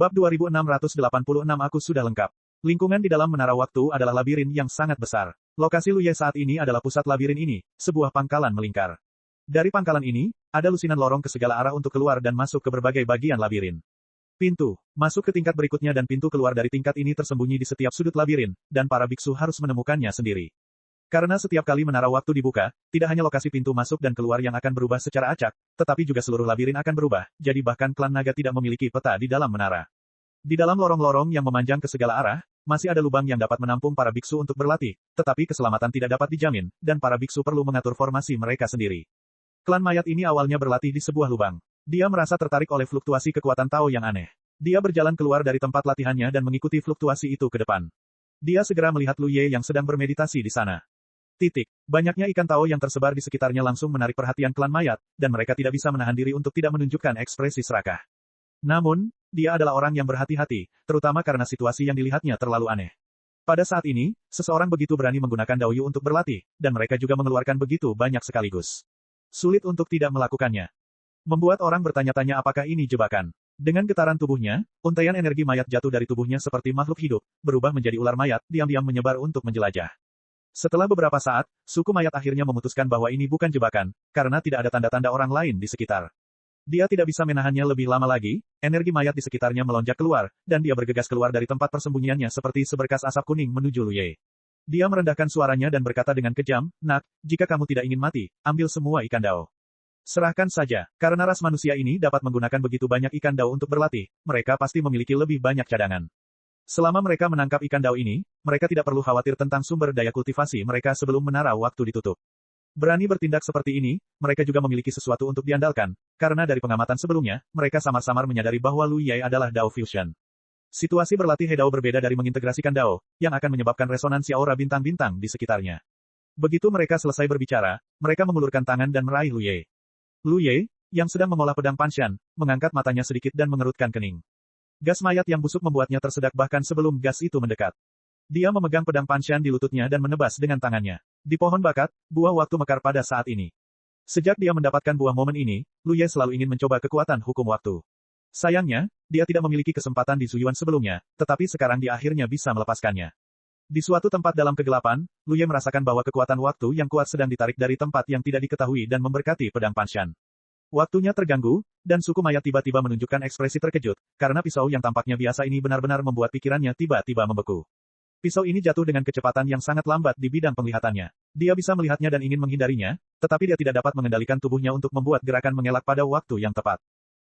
Bab 2686 Aku sudah lengkap. Lingkungan di dalam menara waktu adalah labirin yang sangat besar. Lokasi Luye saat ini adalah pusat labirin ini, sebuah pangkalan melingkar. Dari pangkalan ini, ada lusinan lorong ke segala arah untuk keluar dan masuk ke berbagai bagian labirin. Pintu masuk ke tingkat berikutnya dan pintu keluar dari tingkat ini tersembunyi di setiap sudut labirin, dan para biksu harus menemukannya sendiri. Karena setiap kali menara waktu dibuka, tidak hanya lokasi pintu masuk dan keluar yang akan berubah secara acak, tetapi juga seluruh labirin akan berubah, jadi bahkan klan naga tidak memiliki peta di dalam menara. Di dalam lorong-lorong yang memanjang ke segala arah, masih ada lubang yang dapat menampung para biksu untuk berlatih, tetapi keselamatan tidak dapat dijamin, dan para biksu perlu mengatur formasi mereka sendiri. Klan mayat ini awalnya berlatih di sebuah lubang. Dia merasa tertarik oleh fluktuasi kekuatan Tao yang aneh. Dia berjalan keluar dari tempat latihannya dan mengikuti fluktuasi itu ke depan. Dia segera melihat Luye yang sedang bermeditasi di sana. Banyaknya ikan Tao yang tersebar di sekitarnya langsung menarik perhatian klan mayat, dan mereka tidak bisa menahan diri untuk tidak menunjukkan ekspresi serakah. Namun, dia adalah orang yang berhati-hati, terutama karena situasi yang dilihatnya terlalu aneh. Pada saat ini, seseorang begitu berani menggunakan Daoyu untuk berlatih, dan mereka juga mengeluarkan begitu banyak sekaligus. Sulit untuk tidak melakukannya. Membuat orang bertanya-tanya apakah ini jebakan. Dengan getaran tubuhnya, untaian energi mayat jatuh dari tubuhnya seperti makhluk hidup, berubah menjadi ular mayat, diam-diam menyebar untuk menjelajah. Setelah beberapa saat, suku mayat akhirnya memutuskan bahwa ini bukan jebakan, karena tidak ada tanda-tanda orang lain di sekitar. Dia tidak bisa menahannya lebih lama lagi, energi mayat di sekitarnya melonjak keluar, dan dia bergegas keluar dari tempat persembunyiannya seperti seberkas asap kuning menuju Luye. Dia merendahkan suaranya dan berkata dengan kejam, "Nak, jika kamu tidak ingin mati, ambil semua ikan Dao. Serahkan saja, karena ras manusia ini dapat menggunakan begitu banyak ikan Dao untuk berlatih, mereka pasti memiliki lebih banyak cadangan." Selama mereka menangkap ikan Dao ini, mereka tidak perlu khawatir tentang sumber daya kultivasi mereka sebelum menara waktu ditutup. Berani bertindak seperti ini, mereka juga memiliki sesuatu untuk diandalkan, karena dari pengamatan sebelumnya, mereka samar-samar menyadari bahwa Lu Yai adalah Dao Fusion. Situasi berlatih He Dao berbeda dari mengintegrasikan Dao, yang akan menyebabkan resonansi aura bintang-bintang di sekitarnya. Begitu mereka selesai berbicara, mereka mengulurkan tangan dan meraih Lu Yai. Lu Yai, yang sedang mengolah pedang Panshan, mengangkat matanya sedikit dan mengerutkan kening. Gas mayat yang busuk membuatnya tersedak bahkan sebelum gas itu mendekat. Dia memegang pedang Panshan di lututnya dan menebas dengan tangannya. Di pohon bakat, buah waktu mekar pada saat ini. Sejak dia mendapatkan buah momen ini, Lu Ye selalu ingin mencoba kekuatan hukum waktu. Sayangnya, dia tidak memiliki kesempatan di Zuyuan sebelumnya, tetapi sekarang dia akhirnya bisa melepaskannya. Di suatu tempat dalam kegelapan, Lu Ye merasakan bahwa kekuatan waktu yang kuat sedang ditarik dari tempat yang tidak diketahui dan memberkati pedang Panshan. Waktunya terganggu, dan suku mayat tiba-tiba menunjukkan ekspresi terkejut, karena pisau yang tampaknya biasa ini benar-benar membuat pikirannya tiba-tiba membeku. Pisau ini jatuh dengan kecepatan yang sangat lambat di bidang penglihatannya. Dia bisa melihatnya dan ingin menghindarinya, tetapi dia tidak dapat mengendalikan tubuhnya untuk membuat gerakan mengelak pada waktu yang tepat.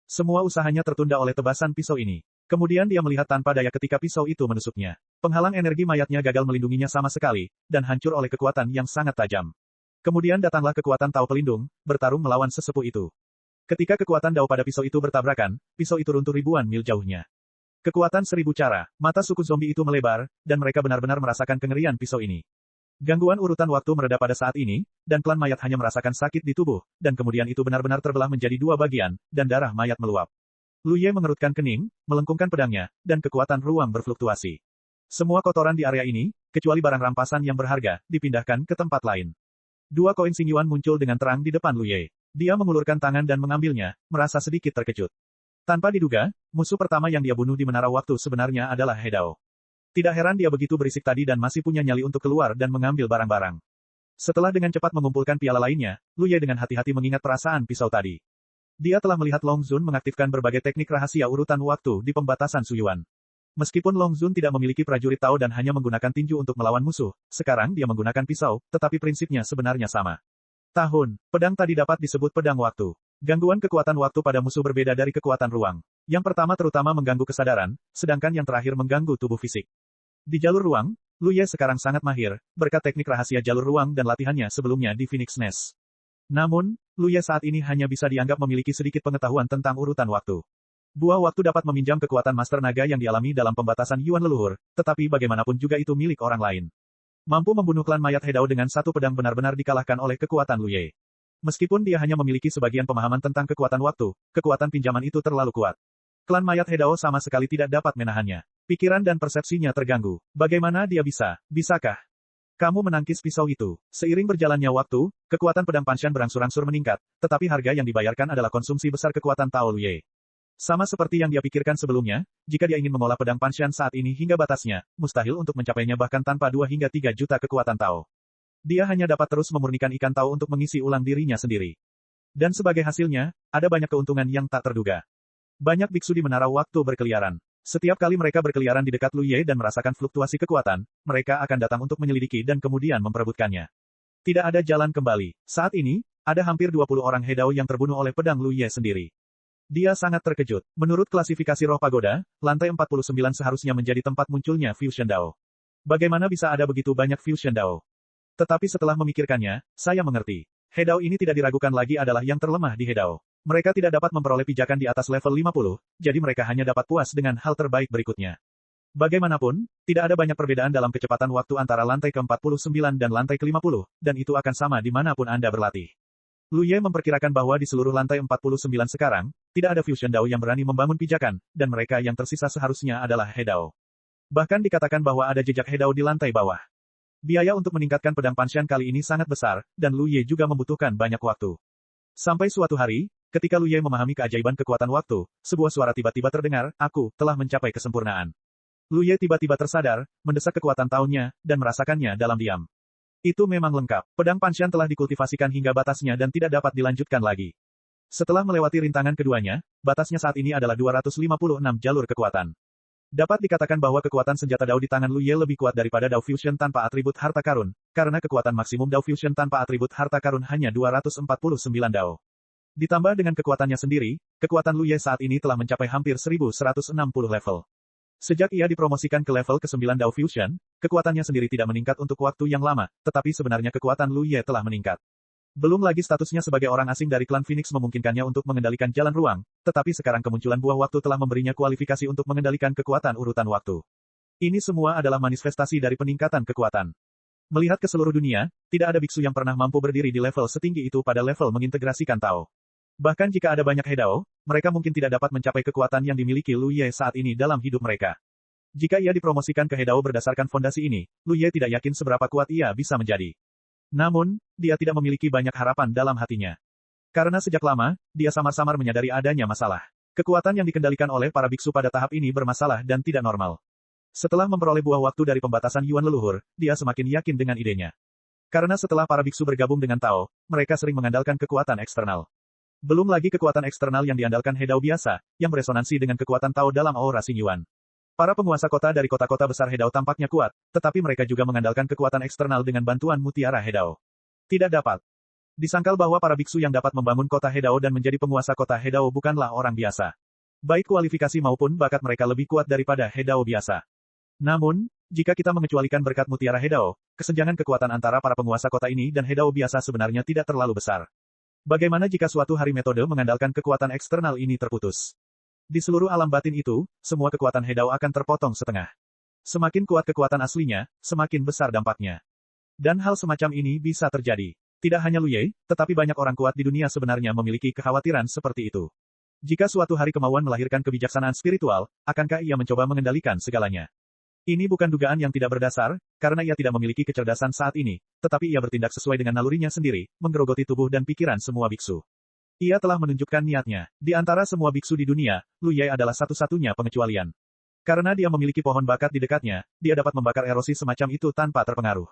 Semua usahanya tertunda oleh tebasan pisau ini. Kemudian dia melihat tanpa daya ketika pisau itu menusuknya. Penghalang energi mayatnya gagal melindunginya sama sekali, dan hancur oleh kekuatan yang sangat tajam. Kemudian datanglah kekuatan Tao pelindung, bertarung melawan sesepuh itu. Ketika kekuatan Dao pada pisau itu bertabrakan, pisau itu runtuh ribuan mil jauhnya. Kekuatan 1000 cara, mata suku zombie itu melebar, dan mereka benar-benar merasakan kengerian pisau ini. Gangguan urutan waktu mereda pada saat ini, dan klan mayat hanya merasakan sakit di tubuh, dan kemudian itu benar-benar terbelah menjadi dua bagian, dan darah mayat meluap. Lu Ye mengerutkan kening, melengkungkan pedangnya, dan kekuatan ruang berfluktuasi. Semua kotoran di area ini, kecuali barang rampasan yang berharga, dipindahkan ke tempat lain. Dua koin Xingyuan muncul dengan terang di depan Lu Ye. Dia mengulurkan tangan dan mengambilnya, merasa sedikit terkejut. Tanpa diduga, musuh pertama yang dia bunuh di menara waktu sebenarnya adalah He Dao. Tidak heran dia begitu berisik tadi dan masih punya nyali untuk keluar dan mengambil barang-barang. Setelah dengan cepat mengumpulkan piala lainnya, Lu Ye dengan hati-hati mengingat perasaan pisau tadi. Dia telah melihat Long Zun mengaktifkan berbagai teknik rahasia urutan waktu di pembatasan Zuyuan. Meskipun Long Zun tidak memiliki prajurit Tao dan hanya menggunakan tinju untuk melawan musuh, sekarang dia menggunakan pisau, tetapi prinsipnya sebenarnya sama. Pedang tadi dapat disebut pedang waktu. Gangguan kekuatan waktu pada musuh berbeda dari kekuatan ruang. Yang pertama terutama mengganggu kesadaran, sedangkan yang terakhir mengganggu tubuh fisik. Di jalur ruang, Lu Ye sekarang sangat mahir, berkat teknik rahasia jalur ruang dan latihannya sebelumnya di Phoenix Nest. Namun, Lu Ye saat ini hanya bisa dianggap memiliki sedikit pengetahuan tentang urutan waktu. Buah waktu dapat meminjam kekuatan Master Naga yang dialami dalam pembatasan Yuan leluhur, tetapi bagaimanapun juga itu milik orang lain. Mampu membunuh klan mayat He Dao dengan satu pedang benar-benar dikalahkan oleh kekuatan Lu Ye. Meskipun dia hanya memiliki sebagian pemahaman tentang kekuatan waktu, kekuatan pinjaman itu terlalu kuat. Klan mayat He Dao sama sekali tidak dapat menahannya. Pikiran dan persepsinya terganggu. Bagaimana dia bisakah? Kamu menangkis pisau itu. Seiring berjalannya waktu, kekuatan pedang Panshan berangsur-angsur meningkat, tetapi harga yang dibayarkan adalah konsumsi besar kekuatan Tao Lu Ye. Sama seperti yang dia pikirkan sebelumnya, jika dia ingin mengolah pedang Panshan saat ini hingga batasnya, mustahil untuk mencapainya bahkan tanpa 2 hingga 3 juta kekuatan Tao. Dia hanya dapat terus memurnikan ikan Tao untuk mengisi ulang dirinya sendiri. Dan sebagai hasilnya, ada banyak keuntungan yang tak terduga. Banyak biksu di menara waktu berkeliaran. Setiap kali mereka berkeliaran di dekat Lu Ye dan merasakan fluktuasi kekuatan, mereka akan datang untuk menyelidiki dan kemudian memperebutkannya. Tidak ada jalan kembali. Saat ini, ada hampir 20 orang Hedao yang terbunuh oleh pedang Lu Ye sendiri. Dia sangat terkejut. Menurut klasifikasi roh pagoda, lantai 49 seharusnya menjadi tempat munculnya Fusion Dao. Bagaimana bisa ada begitu banyak Fusion Dao? Tetapi setelah memikirkannya, saya mengerti. Hedao ini tidak diragukan lagi adalah yang terlemah di Hedao. Mereka tidak dapat memperoleh pijakan di atas level 50, jadi mereka hanya dapat puas dengan hal terbaik berikutnya. Bagaimanapun, tidak ada banyak perbedaan dalam kecepatan waktu antara lantai ke-49 dan lantai ke-50, dan itu akan sama dimanapun Anda berlatih. Lu Ye memperkirakan bahwa di seluruh lantai 49 sekarang, tidak ada Fusion Dao yang berani membangun pijakan, dan mereka yang tersisa seharusnya adalah Hedao. Bahkan dikatakan bahwa ada jejak Hedao di lantai bawah. Biaya untuk meningkatkan pedang Panshan kali ini sangat besar, dan Lu Ye juga membutuhkan banyak waktu. Sampai suatu hari, ketika Lu Ye memahami keajaiban kekuatan waktu, sebuah suara tiba-tiba terdengar, aku telah mencapai kesempurnaan. Lu Ye tiba-tiba tersadar, mendesak kekuatan tahunnya, dan merasakannya dalam diam. Itu memang lengkap. Pedang Panshan telah dikultivasikan hingga batasnya dan tidak dapat dilanjutkan lagi. Setelah melewati rintangan keduanya, batasnya saat ini adalah 256 jalur kekuatan. Dapat dikatakan bahwa kekuatan senjata Dao di tangan Lu Ye lebih kuat daripada Dao Fusion tanpa atribut harta karun, karena kekuatan maksimum Dao Fusion tanpa atribut harta karun hanya 249 Dao. Ditambah dengan kekuatannya sendiri, kekuatan Lu Ye saat ini telah mencapai hampir 1160 level. Sejak ia dipromosikan ke level ke-9 Dao Fusion, kekuatannya sendiri tidak meningkat untuk waktu yang lama, tetapi sebenarnya kekuatan Lu Ye telah meningkat. Belum lagi statusnya sebagai orang asing dari klan Phoenix memungkinkannya untuk mengendalikan jalan ruang, tetapi sekarang kemunculan buah waktu telah memberinya kualifikasi untuk mengendalikan kekuatan urutan waktu. Ini semua adalah manifestasi dari peningkatan kekuatan. Melihat ke seluruh dunia, tidak ada biksu yang pernah mampu berdiri di level setinggi itu pada level mengintegrasikan Tao. Bahkan jika ada banyak Hedao, mereka mungkin tidak dapat mencapai kekuatan yang dimiliki Lu Ye saat ini dalam hidup mereka. Jika ia dipromosikan ke Hedao berdasarkan fondasi ini, Lu Ye tidak yakin seberapa kuat ia bisa menjadi. Namun, dia tidak memiliki banyak harapan dalam hatinya. Karena sejak lama, dia samar-samar menyadari adanya masalah. Kekuatan yang dikendalikan oleh para biksu pada tahap ini bermasalah dan tidak normal. Setelah memperoleh buah waktu dari pembatasan Yuan leluhur, dia semakin yakin dengan idenya. Karena setelah para biksu bergabung dengan Tao, mereka sering mengandalkan kekuatan eksternal. Belum lagi kekuatan eksternal yang diandalkan Hedao biasa, yang beresonansi dengan kekuatan Tao dalam aura Xingyuan. Para penguasa kota dari kota-kota besar Hedao tampaknya kuat, tetapi mereka juga mengandalkan kekuatan eksternal dengan bantuan mutiara Hedao. Tidak dapat disangkal bahwa para biksu yang dapat membangun kota Hedao dan menjadi penguasa kota Hedao bukanlah orang biasa. Baik kualifikasi maupun bakat mereka lebih kuat daripada Hedao biasa. Namun, jika kita mengecualikan berkat mutiara Hedao, kesenjangan kekuatan antara para penguasa kota ini dan Hedao biasa sebenarnya tidak terlalu besar. Bagaimana jika suatu hari metode mengandalkan kekuatan eksternal ini terputus? Di seluruh alam batin itu, semua kekuatan Hedao akan terpotong setengah. Semakin kuat kekuatan aslinya, semakin besar dampaknya. Dan hal semacam ini bisa terjadi. Tidak hanya Lu Ye, tetapi banyak orang kuat di dunia sebenarnya memiliki kekhawatiran seperti itu. Jika suatu hari kemauan melahirkan kebijaksanaan spiritual, akankah ia mencoba mengendalikan segalanya? Ini bukan dugaan yang tidak berdasar, karena ia tidak memiliki kecerdasan saat ini, tetapi ia bertindak sesuai dengan nalurinya sendiri, menggerogoti tubuh dan pikiran semua biksu. Ia telah menunjukkan niatnya. Di antara semua biksu di dunia, Lu Ye adalah satu-satunya pengecualian. Karena dia memiliki pohon bakat di dekatnya, dia dapat membakar erosi semacam itu tanpa terpengaruh.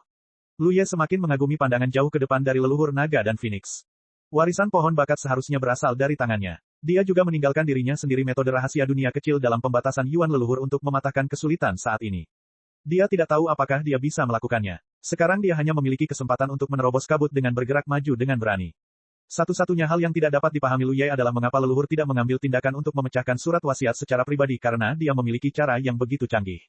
Lu Ye semakin mengagumi pandangan jauh ke depan dari leluhur naga dan Phoenix. Warisan pohon bakat seharusnya berasal dari tangannya. Dia juga meninggalkan dirinya sendiri metode rahasia dunia kecil dalam pembatasan Yuan leluhur untuk mematahkan kesulitan saat ini. Dia tidak tahu apakah dia bisa melakukannya. Sekarang dia hanya memiliki kesempatan untuk menerobos kabut dengan bergerak maju dengan berani. Satu-satunya hal yang tidak dapat dipahami Lu Ye adalah mengapa leluhur tidak mengambil tindakan untuk memecahkan surat wasiat secara pribadi karena dia memiliki cara yang begitu canggih.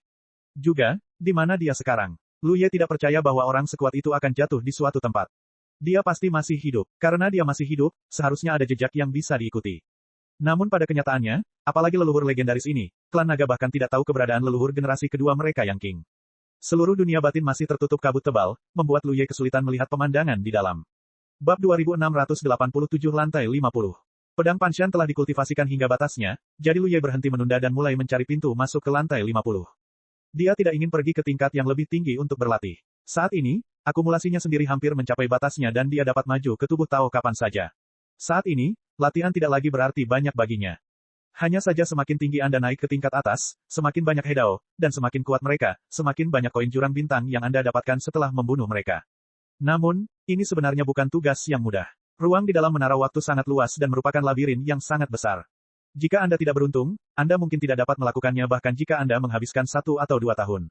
Juga, di mana dia sekarang? Lu Ye tidak percaya bahwa orang sekuat itu akan jatuh di suatu tempat. Dia pasti masih hidup. Karena dia masih hidup, seharusnya ada jejak yang bisa diikuti. Namun pada kenyataannya, apalagi leluhur legendaris ini, klan naga bahkan tidak tahu keberadaan leluhur generasi kedua mereka yang King. Seluruh dunia batin masih tertutup kabut tebal, membuat Lu Ye kesulitan melihat pemandangan di dalam. Bab 2687 lantai 50. Pedang Panshan telah dikultivasikan hingga batasnya, jadi Lu Ye berhenti menunda dan mulai mencari pintu masuk ke lantai 50. Dia tidak ingin pergi ke tingkat yang lebih tinggi untuk berlatih. Saat ini, akumulasinya sendiri hampir mencapai batasnya dan dia dapat maju ke tubuh Tao kapan saja. Saat ini, latihan tidak lagi berarti banyak baginya. Hanya saja semakin tinggi Anda naik ke tingkat atas, semakin banyak Hedao, dan semakin kuat mereka, semakin banyak koin jurang bintang yang Anda dapatkan setelah membunuh mereka. Namun, ini sebenarnya bukan tugas yang mudah. Ruang di dalam menara waktu sangat luas dan merupakan labirin yang sangat besar. Jika Anda tidak beruntung, Anda mungkin tidak dapat melakukannya bahkan jika Anda menghabiskan 1 atau 2 tahun.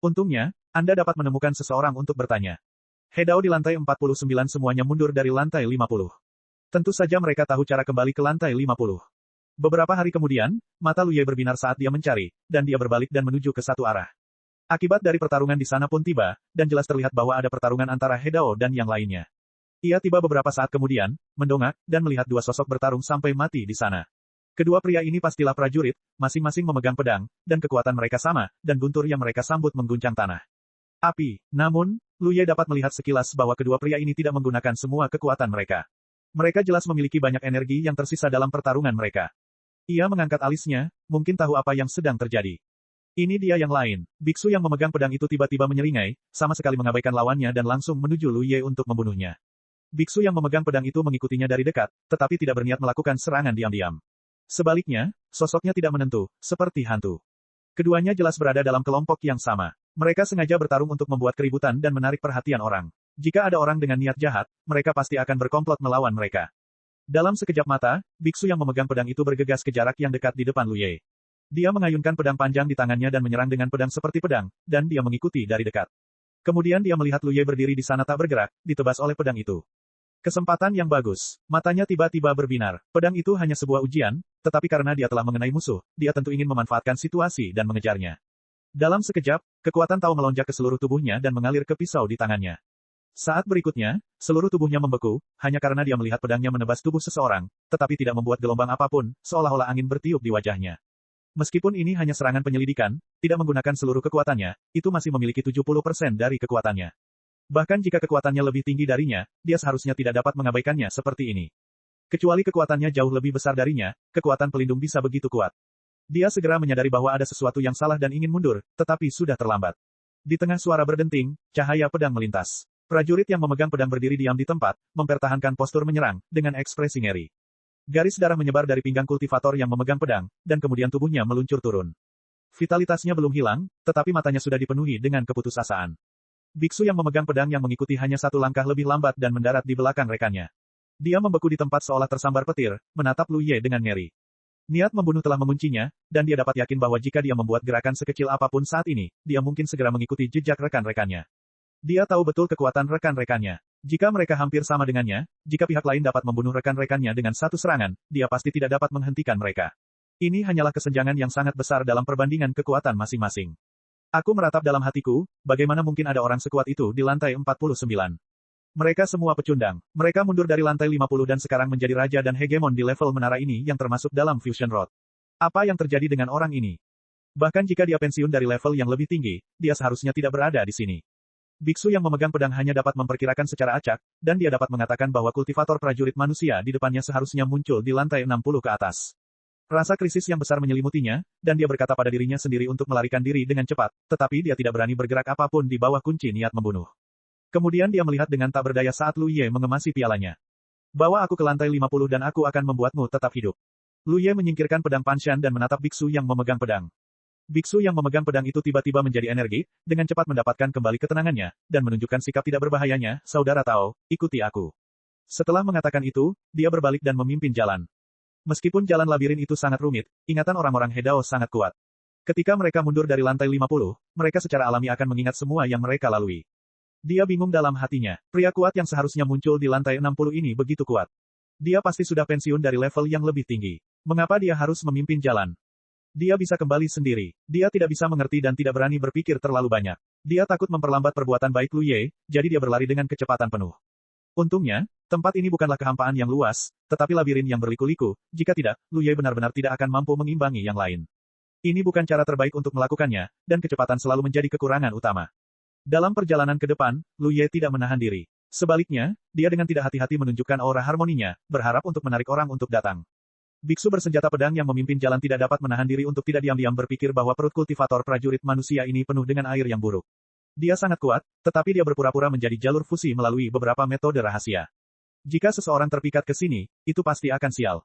Untungnya, Anda dapat menemukan seseorang untuk bertanya. Hedao di lantai 49 semuanya mundur dari lantai 50. Tentu saja mereka tahu cara kembali ke lantai 50. Beberapa hari kemudian, mata Lu Ye berbinar saat dia mencari, dan dia berbalik dan menuju ke satu arah. Akibat dari pertarungan di sana pun tiba, dan jelas terlihat bahwa ada pertarungan antara Hedao dan yang lainnya. Ia tiba beberapa saat kemudian, mendongak, dan melihat 2 sosok bertarung sampai mati di sana. Kedua pria ini pastilah prajurit, masing-masing memegang pedang, dan kekuatan mereka sama, dan guntur yang mereka sambut mengguncang tanah. Api, namun, Lu Ye dapat melihat sekilas bahwa kedua pria ini tidak menggunakan semua kekuatan mereka. Mereka jelas memiliki banyak energi yang tersisa dalam pertarungan mereka. Ia mengangkat alisnya, mungkin tahu apa yang sedang terjadi. Ini dia yang lain. Biksu yang memegang pedang itu tiba-tiba menyeringai, sama sekali mengabaikan lawannya dan langsung menuju Lu Ye untuk membunuhnya. Biksu yang memegang pedang itu mengikutinya dari dekat, tetapi tidak berniat melakukan serangan diam-diam. Sebaliknya, sosoknya tidak menentu, seperti hantu. Keduanya jelas berada dalam kelompok yang sama. Mereka sengaja bertarung untuk membuat keributan dan menarik perhatian orang. Jika ada orang dengan niat jahat, mereka pasti akan berkomplot melawan mereka. Dalam sekejap mata, biksu yang memegang pedang itu bergegas ke jarak yang dekat di depan Lu Ye. Dia mengayunkan pedang panjang di tangannya dan menyerang dengan pedang seperti pedang, dan dia mengikuti dari dekat. Kemudian dia melihat Lu Ye berdiri di sana tak bergerak, ditebas oleh pedang itu. Kesempatan yang bagus. Matanya tiba-tiba berbinar. Pedang itu hanya sebuah ujian, tetapi karena dia telah mengenai musuh, dia tentu ingin memanfaatkan situasi dan mengejarnya. Dalam sekejap, kekuatan Tao melonjak ke seluruh tubuhnya dan mengalir ke pisau di tangannya. Saat berikutnya, seluruh tubuhnya membeku, hanya karena dia melihat pedangnya menebas tubuh seseorang, tetapi tidak membuat gelombang apapun, seolah-olah angin bertiup di wajahnya. Meskipun ini hanya serangan penyelidikan, tidak menggunakan seluruh kekuatannya, itu masih memiliki 70% dari kekuatannya. Bahkan jika kekuatannya lebih tinggi darinya, dia seharusnya tidak dapat mengabaikannya seperti ini. Kecuali kekuatannya jauh lebih besar darinya, kekuatan pelindung bisa begitu kuat. Dia segera menyadari bahwa ada sesuatu yang salah dan ingin mundur, tetapi sudah terlambat. Di tengah suara berdenting, cahaya pedang melintas. Prajurit yang memegang pedang berdiri diam di tempat, mempertahankan postur menyerang, dengan ekspresi ngeri. Garis darah menyebar dari pinggang kultivator yang memegang pedang, dan kemudian tubuhnya meluncur turun. Vitalitasnya belum hilang, tetapi matanya sudah dipenuhi dengan keputusasaan. Biksu yang memegang pedang yang mengikuti hanya 1 langkah lebih lambat dan mendarat di belakang rekannya. Dia membeku di tempat seolah tersambar petir, menatap Lu Ye dengan ngeri. Niat membunuh telah menguncinya, dan dia dapat yakin bahwa jika dia membuat gerakan sekecil apapun saat ini, dia mungkin segera mengikuti jejak rekan-rekannya. Dia tahu betul kekuatan rekan-rekannya. Jika mereka hampir sama dengannya, jika pihak lain dapat membunuh rekan-rekannya dengan 1 serangan, dia pasti tidak dapat menghentikan mereka. Ini hanyalah kesenjangan yang sangat besar dalam perbandingan kekuatan masing-masing. Aku meratap dalam hatiku, bagaimana mungkin ada orang sekuat itu di lantai 49. Mereka semua pecundang. Mereka mundur dari lantai 50 dan sekarang menjadi raja dan hegemon di level menara ini yang termasuk dalam Fusion Road. Apa yang terjadi dengan orang ini? Bahkan jika dia pensiun dari level yang lebih tinggi, dia seharusnya tidak berada di sini. Biksu yang memegang pedang hanya dapat memperkirakan secara acak, dan dia dapat mengatakan bahwa kultivator prajurit manusia di depannya seharusnya muncul di lantai 60 ke atas. Rasa krisis yang besar menyelimutinya, dan dia berkata pada dirinya sendiri untuk melarikan diri dengan cepat, tetapi dia tidak berani bergerak apapun di bawah kunci niat membunuh. Kemudian dia melihat dengan tak berdaya saat Lu Ye mengemasi pialanya. Bawa aku ke lantai 50 dan aku akan membuatmu tetap hidup. Lu Ye menyingkirkan pedang Panshan dan menatap biksu yang memegang pedang. Biksu yang memegang pedang itu tiba-tiba menjadi energi, dengan cepat mendapatkan kembali ketenangannya, dan menunjukkan sikap tidak berbahayanya, saudara Tao, ikuti aku. Setelah mengatakan itu, dia berbalik dan memimpin jalan. Meskipun jalan labirin itu sangat rumit, ingatan orang-orang Hedao sangat kuat. Ketika mereka mundur dari lantai 50, mereka secara alami akan mengingat semua yang mereka lalui. Dia bingung dalam hatinya, pria kuat yang seharusnya muncul di lantai 60 ini begitu kuat. Dia pasti sudah pensiun dari level yang lebih tinggi. Mengapa dia harus memimpin jalan? Dia bisa kembali sendiri. Dia tidak bisa mengerti dan tidak berani berpikir terlalu banyak. Dia takut memperlambat perbuatan baik Lu Ye, jadi dia berlari dengan kecepatan penuh. Untungnya, tempat ini bukanlah kehampaan yang luas, tetapi labirin yang berliku-liku, jika tidak, Lu Ye benar-benar tidak akan mampu mengimbangi yang lain. Ini bukan cara terbaik untuk melakukannya, dan kecepatan selalu menjadi kekurangan utama. Dalam perjalanan ke depan, Lu Ye tidak menahan diri. Sebaliknya, dia dengan tidak hati-hati menunjukkan aura harmoninya, berharap untuk menarik orang untuk datang. Biksu bersenjata pedang yang memimpin jalan tidak dapat menahan diri untuk tidak diam-diam berpikir bahwa perut kultivator prajurit manusia ini penuh dengan air yang buruk. Dia sangat kuat, tetapi dia berpura-pura menjadi jalur fusi melalui beberapa metode rahasia. Jika seseorang terpikat ke sini, itu pasti akan sial.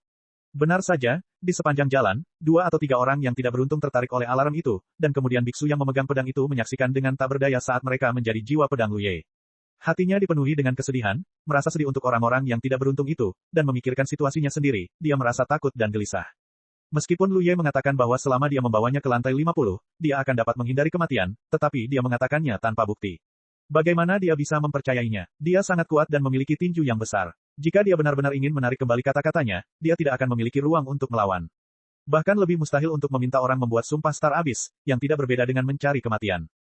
Benar saja, di sepanjang jalan, 2 atau 3 orang yang tidak beruntung tertarik oleh alarm itu, dan kemudian biksu yang memegang pedang itu menyaksikan dengan tak berdaya saat mereka menjadi jiwa pedang Lu Ye. Hatinya dipenuhi dengan kesedihan, merasa sedih untuk orang-orang yang tidak beruntung itu, dan memikirkan situasinya sendiri, dia merasa takut dan gelisah. Meskipun Lu Ye mengatakan bahwa selama dia membawanya ke lantai 50, dia akan dapat menghindari kematian, tetapi dia mengatakannya tanpa bukti. Bagaimana dia bisa mempercayainya? Dia sangat kuat dan memiliki tinju yang besar. Jika dia benar-benar ingin menarik kembali kata-katanya, dia tidak akan memiliki ruang untuk melawan. Bahkan lebih mustahil untuk meminta orang membuat sumpah Star Abyss, yang tidak berbeda dengan mencari kematian.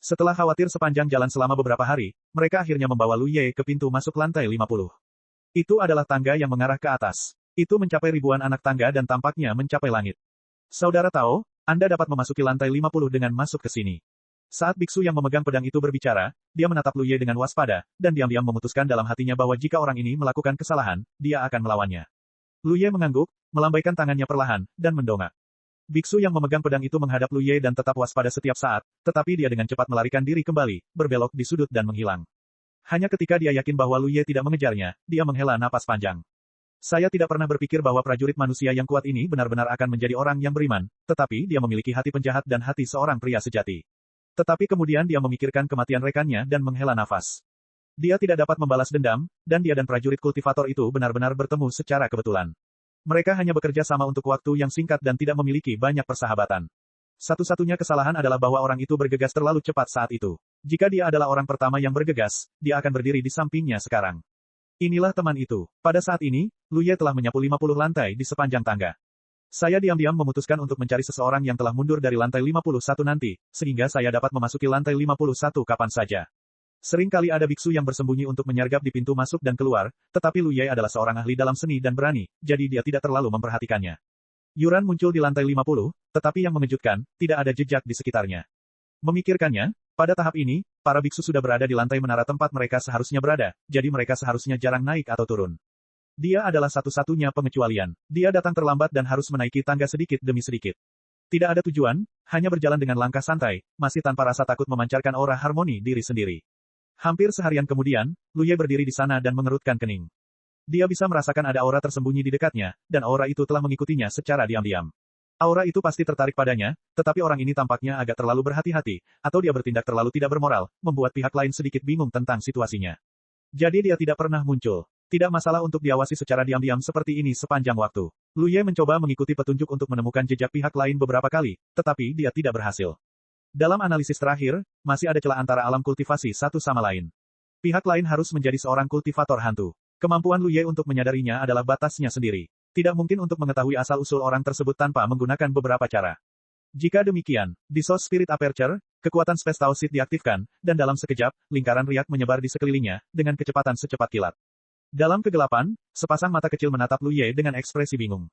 Setelah khawatir sepanjang jalan selama beberapa hari, mereka akhirnya membawa Lu Ye ke pintu masuk lantai 50. Itu adalah tangga yang mengarah ke atas. Itu mencapai ribuan anak tangga dan tampaknya mencapai langit. Saudara Tao, Anda dapat memasuki lantai 50 dengan masuk ke sini. Saat biksu yang memegang pedang itu berbicara, dia menatap Lu Ye dengan waspada, dan diam-diam memutuskan dalam hatinya bahwa jika orang ini melakukan kesalahan, dia akan melawannya. Lu Ye mengangguk, melambaikan tangannya perlahan, dan mendongak. Biksu yang memegang pedang itu menghadap Lu Ye dan tetap waspada setiap saat, tetapi dia dengan cepat melarikan diri kembali, berbelok di sudut dan menghilang. Hanya ketika dia yakin bahwa Lu Ye tidak mengejarnya, dia menghela napas panjang. Saya tidak pernah berpikir bahwa prajurit manusia yang kuat ini benar-benar akan menjadi orang yang beriman, tetapi dia memiliki hati penjahat dan hati seorang pria sejati. Tetapi kemudian dia memikirkan kematian rekannya dan menghela nafas. Dia tidak dapat membalas dendam, dan dia dan prajurit kultivator itu benar-benar bertemu secara kebetulan. Mereka hanya bekerja sama untuk waktu yang singkat dan tidak memiliki banyak persahabatan. Satu-satunya kesalahan adalah bahwa orang itu bergegas terlalu cepat saat itu. Jika dia adalah orang pertama yang bergegas, dia akan berdiri di sampingnya sekarang. Inilah teman itu. Pada saat ini, Lu Ye telah menyapu 50 lantai di sepanjang tangga. Saya diam-diam memutuskan untuk mencari seseorang yang telah mundur dari lantai 51 nanti, sehingga saya dapat memasuki lantai 51 kapan saja. Sering kali ada biksu yang bersembunyi untuk menyergap di pintu masuk dan keluar, tetapi Lu Ye adalah seorang ahli dalam seni dan berani, jadi dia tidak terlalu memperhatikannya. Yuran muncul di lantai 50, tetapi yang mengejutkan, tidak ada jejak di sekitarnya. Memikirkannya, pada tahap ini, para biksu sudah berada di lantai menara tempat mereka seharusnya berada, jadi mereka seharusnya jarang naik atau turun. Dia adalah satu-satunya pengecualian. Dia datang terlambat dan harus menaiki tangga sedikit demi sedikit. Tidak ada tujuan, hanya berjalan dengan langkah santai, masih tanpa rasa takut memancarkan aura harmoni diri sendiri. Hampir seharian kemudian, Lu Ye berdiri di sana dan mengerutkan kening. Dia bisa merasakan ada aura tersembunyi di dekatnya, dan aura itu telah mengikutinya secara diam-diam. Aura itu pasti tertarik padanya, tetapi orang ini tampaknya agak terlalu berhati-hati, atau dia bertindak terlalu tidak bermoral, membuat pihak lain sedikit bingung tentang situasinya. Jadi dia tidak pernah muncul. Tidak masalah untuk diawasi secara diam-diam seperti ini sepanjang waktu. Lu Ye mencoba mengikuti petunjuk untuk menemukan jejak pihak lain beberapa kali, tetapi dia tidak berhasil. Dalam analisis terakhir, masih ada celah antara alam kultivasi satu sama lain. Pihak lain harus menjadi seorang kultivator hantu. Kemampuan Lu Ye untuk menyadarinya adalah batasnya sendiri. Tidak mungkin untuk mengetahui asal-usul orang tersebut tanpa menggunakan beberapa cara. Jika demikian, di Source Spirit Aperture, kekuatan Space Tau Seed diaktifkan, dan dalam sekejap, lingkaran riak menyebar di sekelilingnya, dengan kecepatan secepat kilat. Dalam kegelapan, sepasang mata kecil menatap Lu Ye dengan ekspresi bingung.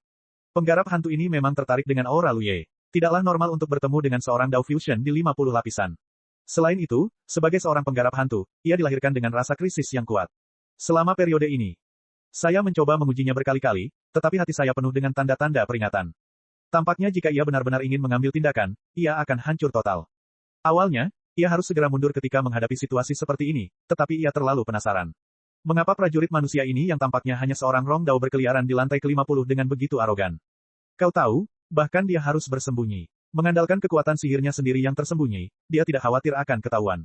Penggarap hantu ini memang tertarik dengan aura Lu Ye. Tidaklah normal untuk bertemu dengan seorang Dao Fusion di 50 lapisan. Selain itu, sebagai seorang penggarap hantu, ia dilahirkan dengan rasa krisis yang kuat. Selama periode ini, saya mencoba mengujinya berkali-kali, tetapi hati saya penuh dengan tanda-tanda peringatan. Tampaknya jika ia benar-benar ingin mengambil tindakan, ia akan hancur total. Awalnya, ia harus segera mundur ketika menghadapi situasi seperti ini, tetapi ia terlalu penasaran. Mengapa prajurit manusia ini yang tampaknya hanya seorang Rong Dao berkeliaran di lantai ke-50 dengan begitu arogan? Kau tahu, bahkan dia harus bersembunyi. Mengandalkan kekuatan sihirnya sendiri yang tersembunyi, dia tidak khawatir akan ketahuan.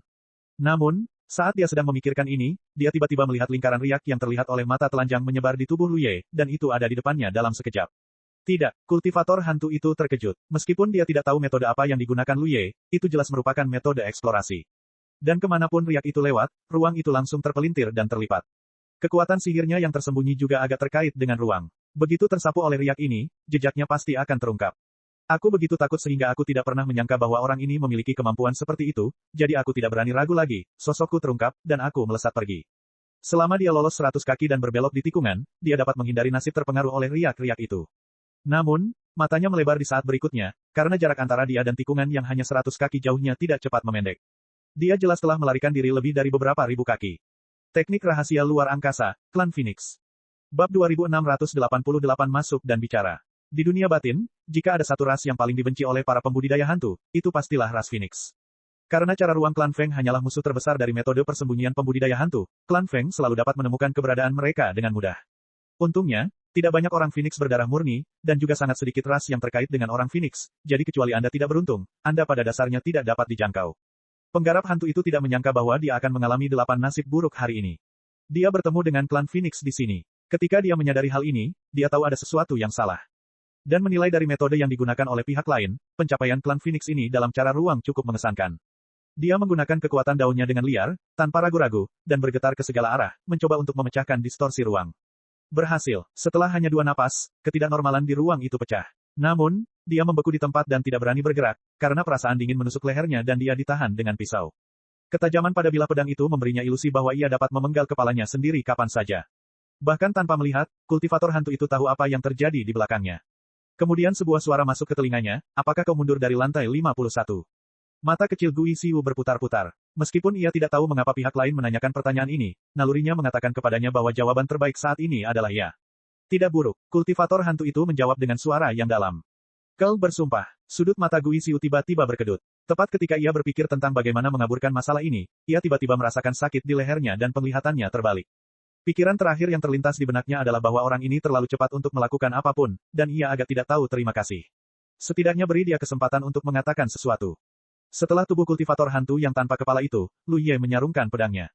Namun, saat dia sedang memikirkan ini, dia tiba-tiba melihat lingkaran riak yang terlihat oleh mata telanjang menyebar di tubuh Lu Ye, dan itu ada di depannya dalam sekejap. Tidak, kultivator hantu itu terkejut. Meskipun dia tidak tahu metode apa yang digunakan Lu Ye, itu jelas merupakan metode eksplorasi. Dan kemanapun riak itu lewat, ruang itu langsung terpelintir dan terlipat. Kekuatan sihirnya yang tersembunyi juga agak terkait dengan ruang. Begitu tersapu oleh riak ini, jejaknya pasti akan terungkap. Aku begitu takut sehingga aku tidak pernah menyangka bahwa orang ini memiliki kemampuan seperti itu, jadi aku tidak berani ragu lagi, sosokku terungkap, dan aku melesat pergi. Selama dia lolos 100 kaki dan berbelok di tikungan, dia dapat menghindari nasib terpengaruh oleh riak-riak itu. Namun, matanya melebar di saat berikutnya, karena jarak antara dia dan tikungan yang hanya 100 kaki jauhnya tidak cepat memendek. Dia jelas telah melarikan diri lebih dari beberapa ribu kaki. Teknik rahasia luar angkasa, Klan Phoenix. Bab 2688 masuk dan bicara. Di dunia batin, jika ada satu ras yang paling dibenci oleh para pembudidaya hantu, itu pastilah ras Phoenix. Karena cara ruang Klan Feng hanyalah musuh terbesar dari metode persembunyian pembudidaya hantu, Klan Feng selalu dapat menemukan keberadaan mereka dengan mudah. Untungnya, Tidak banyak orang Phoenix berdarah murni, dan juga sangat sedikit ras yang terkait dengan orang Phoenix, jadi kecuali Anda tidak beruntung, Anda pada dasarnya tidak dapat dijangkau. Penggarap hantu itu tidak menyangka bahwa dia akan mengalami 8 nasib buruk hari ini. Dia bertemu dengan klan Phoenix di sini. Ketika dia menyadari hal ini, dia tahu ada sesuatu yang salah. Dan menilai dari metode yang digunakan oleh pihak lain, pencapaian klan Phoenix ini dalam cara ruang cukup mengesankan. Dia menggunakan kekuatan daunnya dengan liar, tanpa ragu-ragu, dan bergetar ke segala arah, mencoba untuk memecahkan distorsi ruang. Berhasil. Setelah hanya 2 napas, ketidaknormalan di ruang itu pecah. Namun, dia membeku di tempat dan tidak berani bergerak, karena perasaan dingin menusuk lehernya dan dia ditahan dengan pisau. Ketajaman pada bilah pedang itu memberinya ilusi bahwa ia dapat memenggal kepalanya sendiri kapan saja. Bahkan tanpa melihat, kultivator hantu itu tahu apa yang terjadi di belakangnya. Kemudian sebuah suara masuk ke telinganya, apakah kau mundur dari lantai 51? Mata kecil Gui Xiu berputar-putar. Meskipun ia tidak tahu mengapa pihak lain menanyakan pertanyaan ini, nalurinya mengatakan kepadanya bahwa jawaban terbaik saat ini adalah ya. Tidak buruk, kultivator hantu itu menjawab dengan suara yang dalam. Kau bersumpah. Sudut mata Gui Xiu tiba-tiba berkedut. Tepat ketika ia berpikir tentang bagaimana mengaburkan masalah ini, ia tiba-tiba merasakan sakit di lehernya dan penglihatannya terbalik. Pikiran terakhir yang terlintas di benaknya adalah bahwa orang ini terlalu cepat untuk melakukan apapun, dan ia agak tidak tahu terima kasih. Setidaknya beri dia kesempatan untuk mengatakan sesuatu. Setelah tubuh kultivator hantu yang tanpa kepala itu, Lu Ye menyarungkan pedangnya.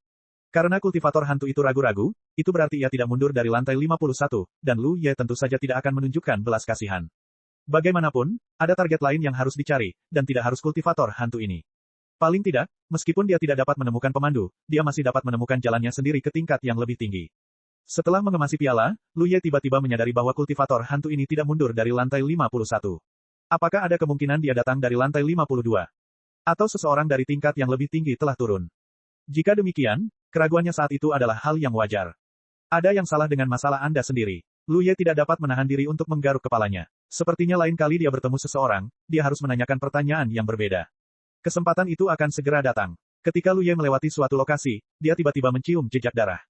Karena kultivator hantu itu ragu-ragu, itu berarti ia tidak mundur dari lantai 51, dan Lu Ye tentu saja tidak akan menunjukkan belas kasihan. Bagaimanapun, ada target lain yang harus dicari, dan tidak harus kultivator hantu ini. Paling tidak, meskipun dia tidak dapat menemukan pemandu, dia masih dapat menemukan jalannya sendiri ke tingkat yang lebih tinggi. Setelah mengemasi piala, Lu Ye tiba-tiba menyadari bahwa kultivator hantu ini tidak mundur dari lantai 51. Apakah ada kemungkinan dia datang dari lantai 52? Atau seseorang dari tingkat yang lebih tinggi telah turun? Jika demikian, keraguannya saat itu adalah hal yang wajar. Ada yang salah dengan masalah Anda sendiri. Lu Ye tidak dapat menahan diri untuk menggaruk kepalanya. Sepertinya lain kali dia bertemu seseorang, dia harus menanyakan pertanyaan yang berbeda. Kesempatan itu akan segera datang. Ketika Lu Ye melewati suatu lokasi, dia tiba-tiba mencium jejak darah.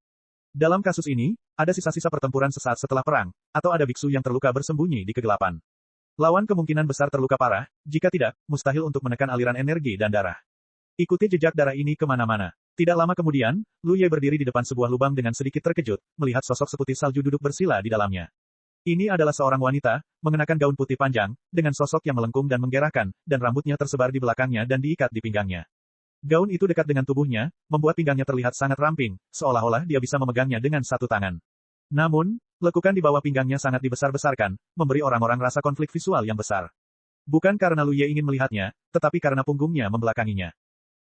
Dalam kasus ini, ada sisa-sisa pertempuran sesaat setelah perang, atau ada biksu yang terluka bersembunyi di kegelapan. Lawan kemungkinan besar terluka parah, jika tidak, mustahil untuk menekan aliran energi dan darah. Ikuti jejak darah ini kemana-mana. Tidak lama kemudian, Lu Ye berdiri di depan sebuah lubang dengan sedikit terkejut, melihat sosok seputih salju duduk bersila di dalamnya. Ini adalah seorang wanita, mengenakan gaun putih panjang, dengan sosok yang melengkung dan menggerakkan, dan rambutnya tersebar di belakangnya dan diikat di pinggangnya. Gaun itu dekat dengan tubuhnya, membuat pinggangnya terlihat sangat ramping, seolah-olah dia bisa memegangnya dengan satu tangan. Namun, lekukan di bawah pinggangnya sangat dibesar-besarkan, memberi orang-orang rasa konflik visual yang besar. Bukan karena Lu Ye ingin melihatnya, tetapi karena punggungnya membelakanginya.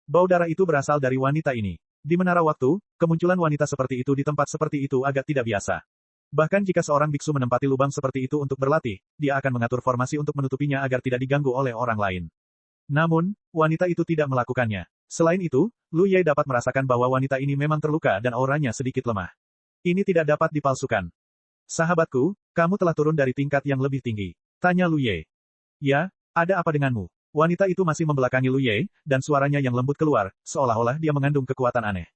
Bau darah itu berasal dari wanita ini. Di menara waktu, kemunculan wanita seperti itu di tempat seperti itu agak tidak biasa. Bahkan jika seorang biksu menempati lubang seperti itu untuk berlatih, dia akan mengatur formasi untuk menutupinya agar tidak diganggu oleh orang lain. Namun, wanita itu tidak melakukannya. Selain itu, Lu Ye dapat merasakan bahwa wanita ini memang terluka dan auranya sedikit lemah. Ini tidak dapat dipalsukan. Sahabatku, kamu telah turun dari tingkat yang lebih tinggi. Tanya Lu Ye. Ya, ada apa denganmu? Wanita itu masih membelakangi Lu Ye, dan suaranya yang lembut keluar, seolah-olah dia mengandung kekuatan aneh.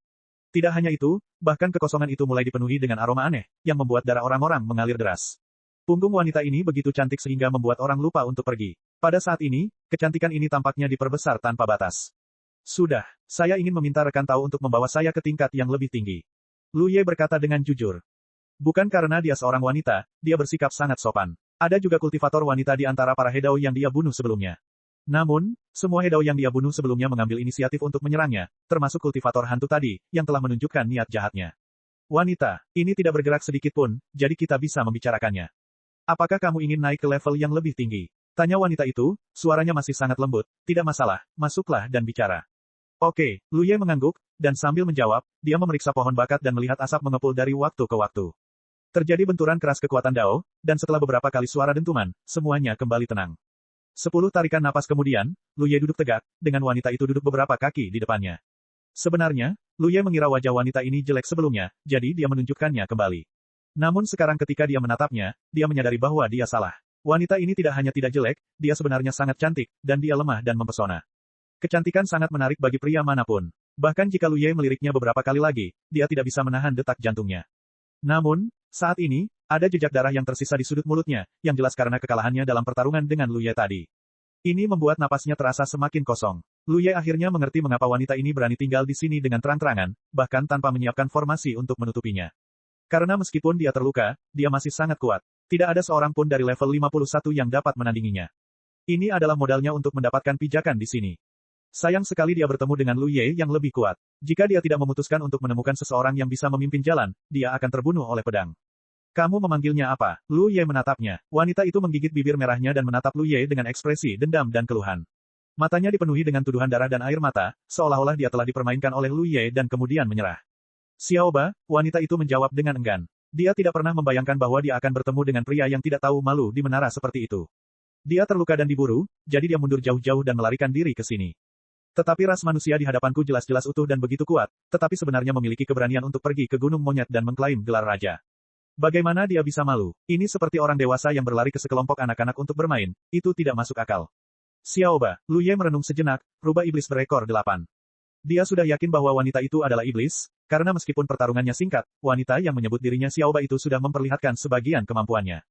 Tidak hanya itu, bahkan kekosongan itu mulai dipenuhi dengan aroma aneh, yang membuat darah orang-orang mengalir deras. Punggung wanita ini begitu cantik sehingga membuat orang lupa untuk pergi. Pada saat ini, kecantikan ini tampaknya diperbesar tanpa batas. Sudah, saya ingin meminta rekan Tao untuk membawa saya ke tingkat yang lebih tinggi. Lu Ye berkata dengan jujur. Bukan karena dia seorang wanita, dia bersikap sangat sopan. Ada juga kultivator wanita di antara para Hedao yang dia bunuh sebelumnya. Namun, semua Hedao yang dia bunuh sebelumnya mengambil inisiatif untuk menyerangnya, termasuk kultivator hantu tadi, yang telah menunjukkan niat jahatnya. Wanita, ini tidak bergerak sedikit pun, jadi kita bisa membicarakannya. Apakah kamu ingin naik ke level yang lebih tinggi? Tanya wanita itu, suaranya masih sangat lembut. Tidak masalah, masuklah dan bicara. Oke, Lu Ye mengangguk, dan sambil menjawab, dia memeriksa pohon bakat dan melihat asap mengepul dari waktu ke waktu. Terjadi benturan keras kekuatan Dao, dan setelah beberapa kali suara dentuman, semuanya kembali tenang. 10 tarikan napas kemudian, Lu Ye duduk tegak, dengan wanita itu duduk beberapa kaki di depannya. Sebenarnya, Lu Ye mengira wajah wanita ini jelek sebelumnya, jadi dia menunjukkannya kembali. Namun sekarang ketika dia menatapnya, dia menyadari bahwa dia salah. Wanita ini tidak hanya tidak jelek, dia sebenarnya sangat cantik, dan dia lemah dan mempesona. Kecantikan sangat menarik bagi pria manapun. Bahkan jika Lu Ye meliriknya beberapa kali lagi, dia tidak bisa menahan detak jantungnya. Namun, saat ini, ada jejak darah yang tersisa di sudut mulutnya, yang jelas karena kekalahannya dalam pertarungan dengan Lu Ye tadi. Ini membuat napasnya terasa semakin kosong. Lu Ye akhirnya mengerti mengapa wanita ini berani tinggal di sini dengan terang-terangan, bahkan tanpa menyiapkan formasi untuk menutupinya. Karena meskipun dia terluka, dia masih sangat kuat. Tidak ada seorang pun dari level 51 yang dapat menandinginya. Ini adalah modalnya untuk mendapatkan pijakan di sini. Sayang sekali dia bertemu dengan Lu Ye yang lebih kuat. Jika dia tidak memutuskan untuk menemukan seseorang yang bisa memimpin jalan, dia akan terbunuh oleh pedang. Kamu memanggilnya apa? Lu Ye menatapnya. Wanita itu menggigit bibir merahnya dan menatap Lu Ye dengan ekspresi dendam dan keluhan. Matanya dipenuhi dengan tuduhan darah dan air mata, seolah-olah dia telah dipermainkan oleh Lu Ye dan kemudian menyerah. Xiaoba, wanita itu menjawab dengan enggan. Dia tidak pernah membayangkan bahwa dia akan bertemu dengan pria yang tidak tahu malu di menara seperti itu. Dia terluka dan diburu, jadi dia mundur jauh-jauh dan melarikan diri ke sini. Tetapi ras manusia di hadapanku jelas-jelas utuh dan begitu kuat, tetapi sebenarnya memiliki keberanian untuk pergi ke Gunung Monyet dan mengklaim gelar raja. Bagaimana dia bisa malu? Ini seperti orang dewasa yang berlari ke sekelompok anak-anak untuk bermain, itu tidak masuk akal. Xiaoba, Lu Ye merenung sejenak, rubah iblis berekor 8. Dia sudah yakin bahwa wanita itu adalah iblis, karena meskipun pertarungannya singkat, wanita yang menyebut dirinya Xiaoba itu sudah memperlihatkan sebagian kemampuannya.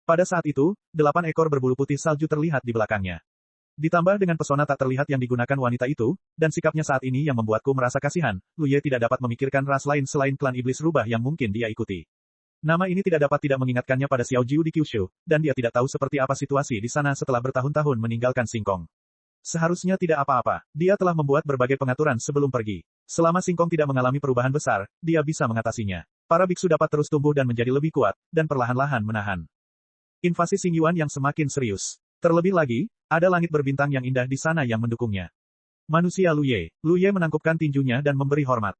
Pada saat itu, 8 ekor berbulu putih salju terlihat di belakangnya. Ditambah dengan pesona tak terlihat yang digunakan wanita itu, dan sikapnya saat ini yang membuatku merasa kasihan, Lu Ye tidak dapat memikirkan ras lain selain klan iblis rubah yang mungkin dia ikuti. Nama ini tidak dapat tidak mengingatkannya pada Xiao Jiu di Kyushu, dan dia tidak tahu seperti apa situasi di sana setelah bertahun-tahun meninggalkan Singkong. Seharusnya tidak apa-apa, dia telah membuat berbagai pengaturan sebelum pergi. Selama Singkong tidak mengalami perubahan besar, dia bisa mengatasinya. Para biksu dapat terus tumbuh dan menjadi lebih kuat, dan perlahan-lahan menahan invasi Xingyuan yang semakin serius. Terlebih lagi, ada langit berbintang yang indah di sana yang mendukungnya. Manusia Lu Ye menangkupkan tinjunya dan memberi hormat.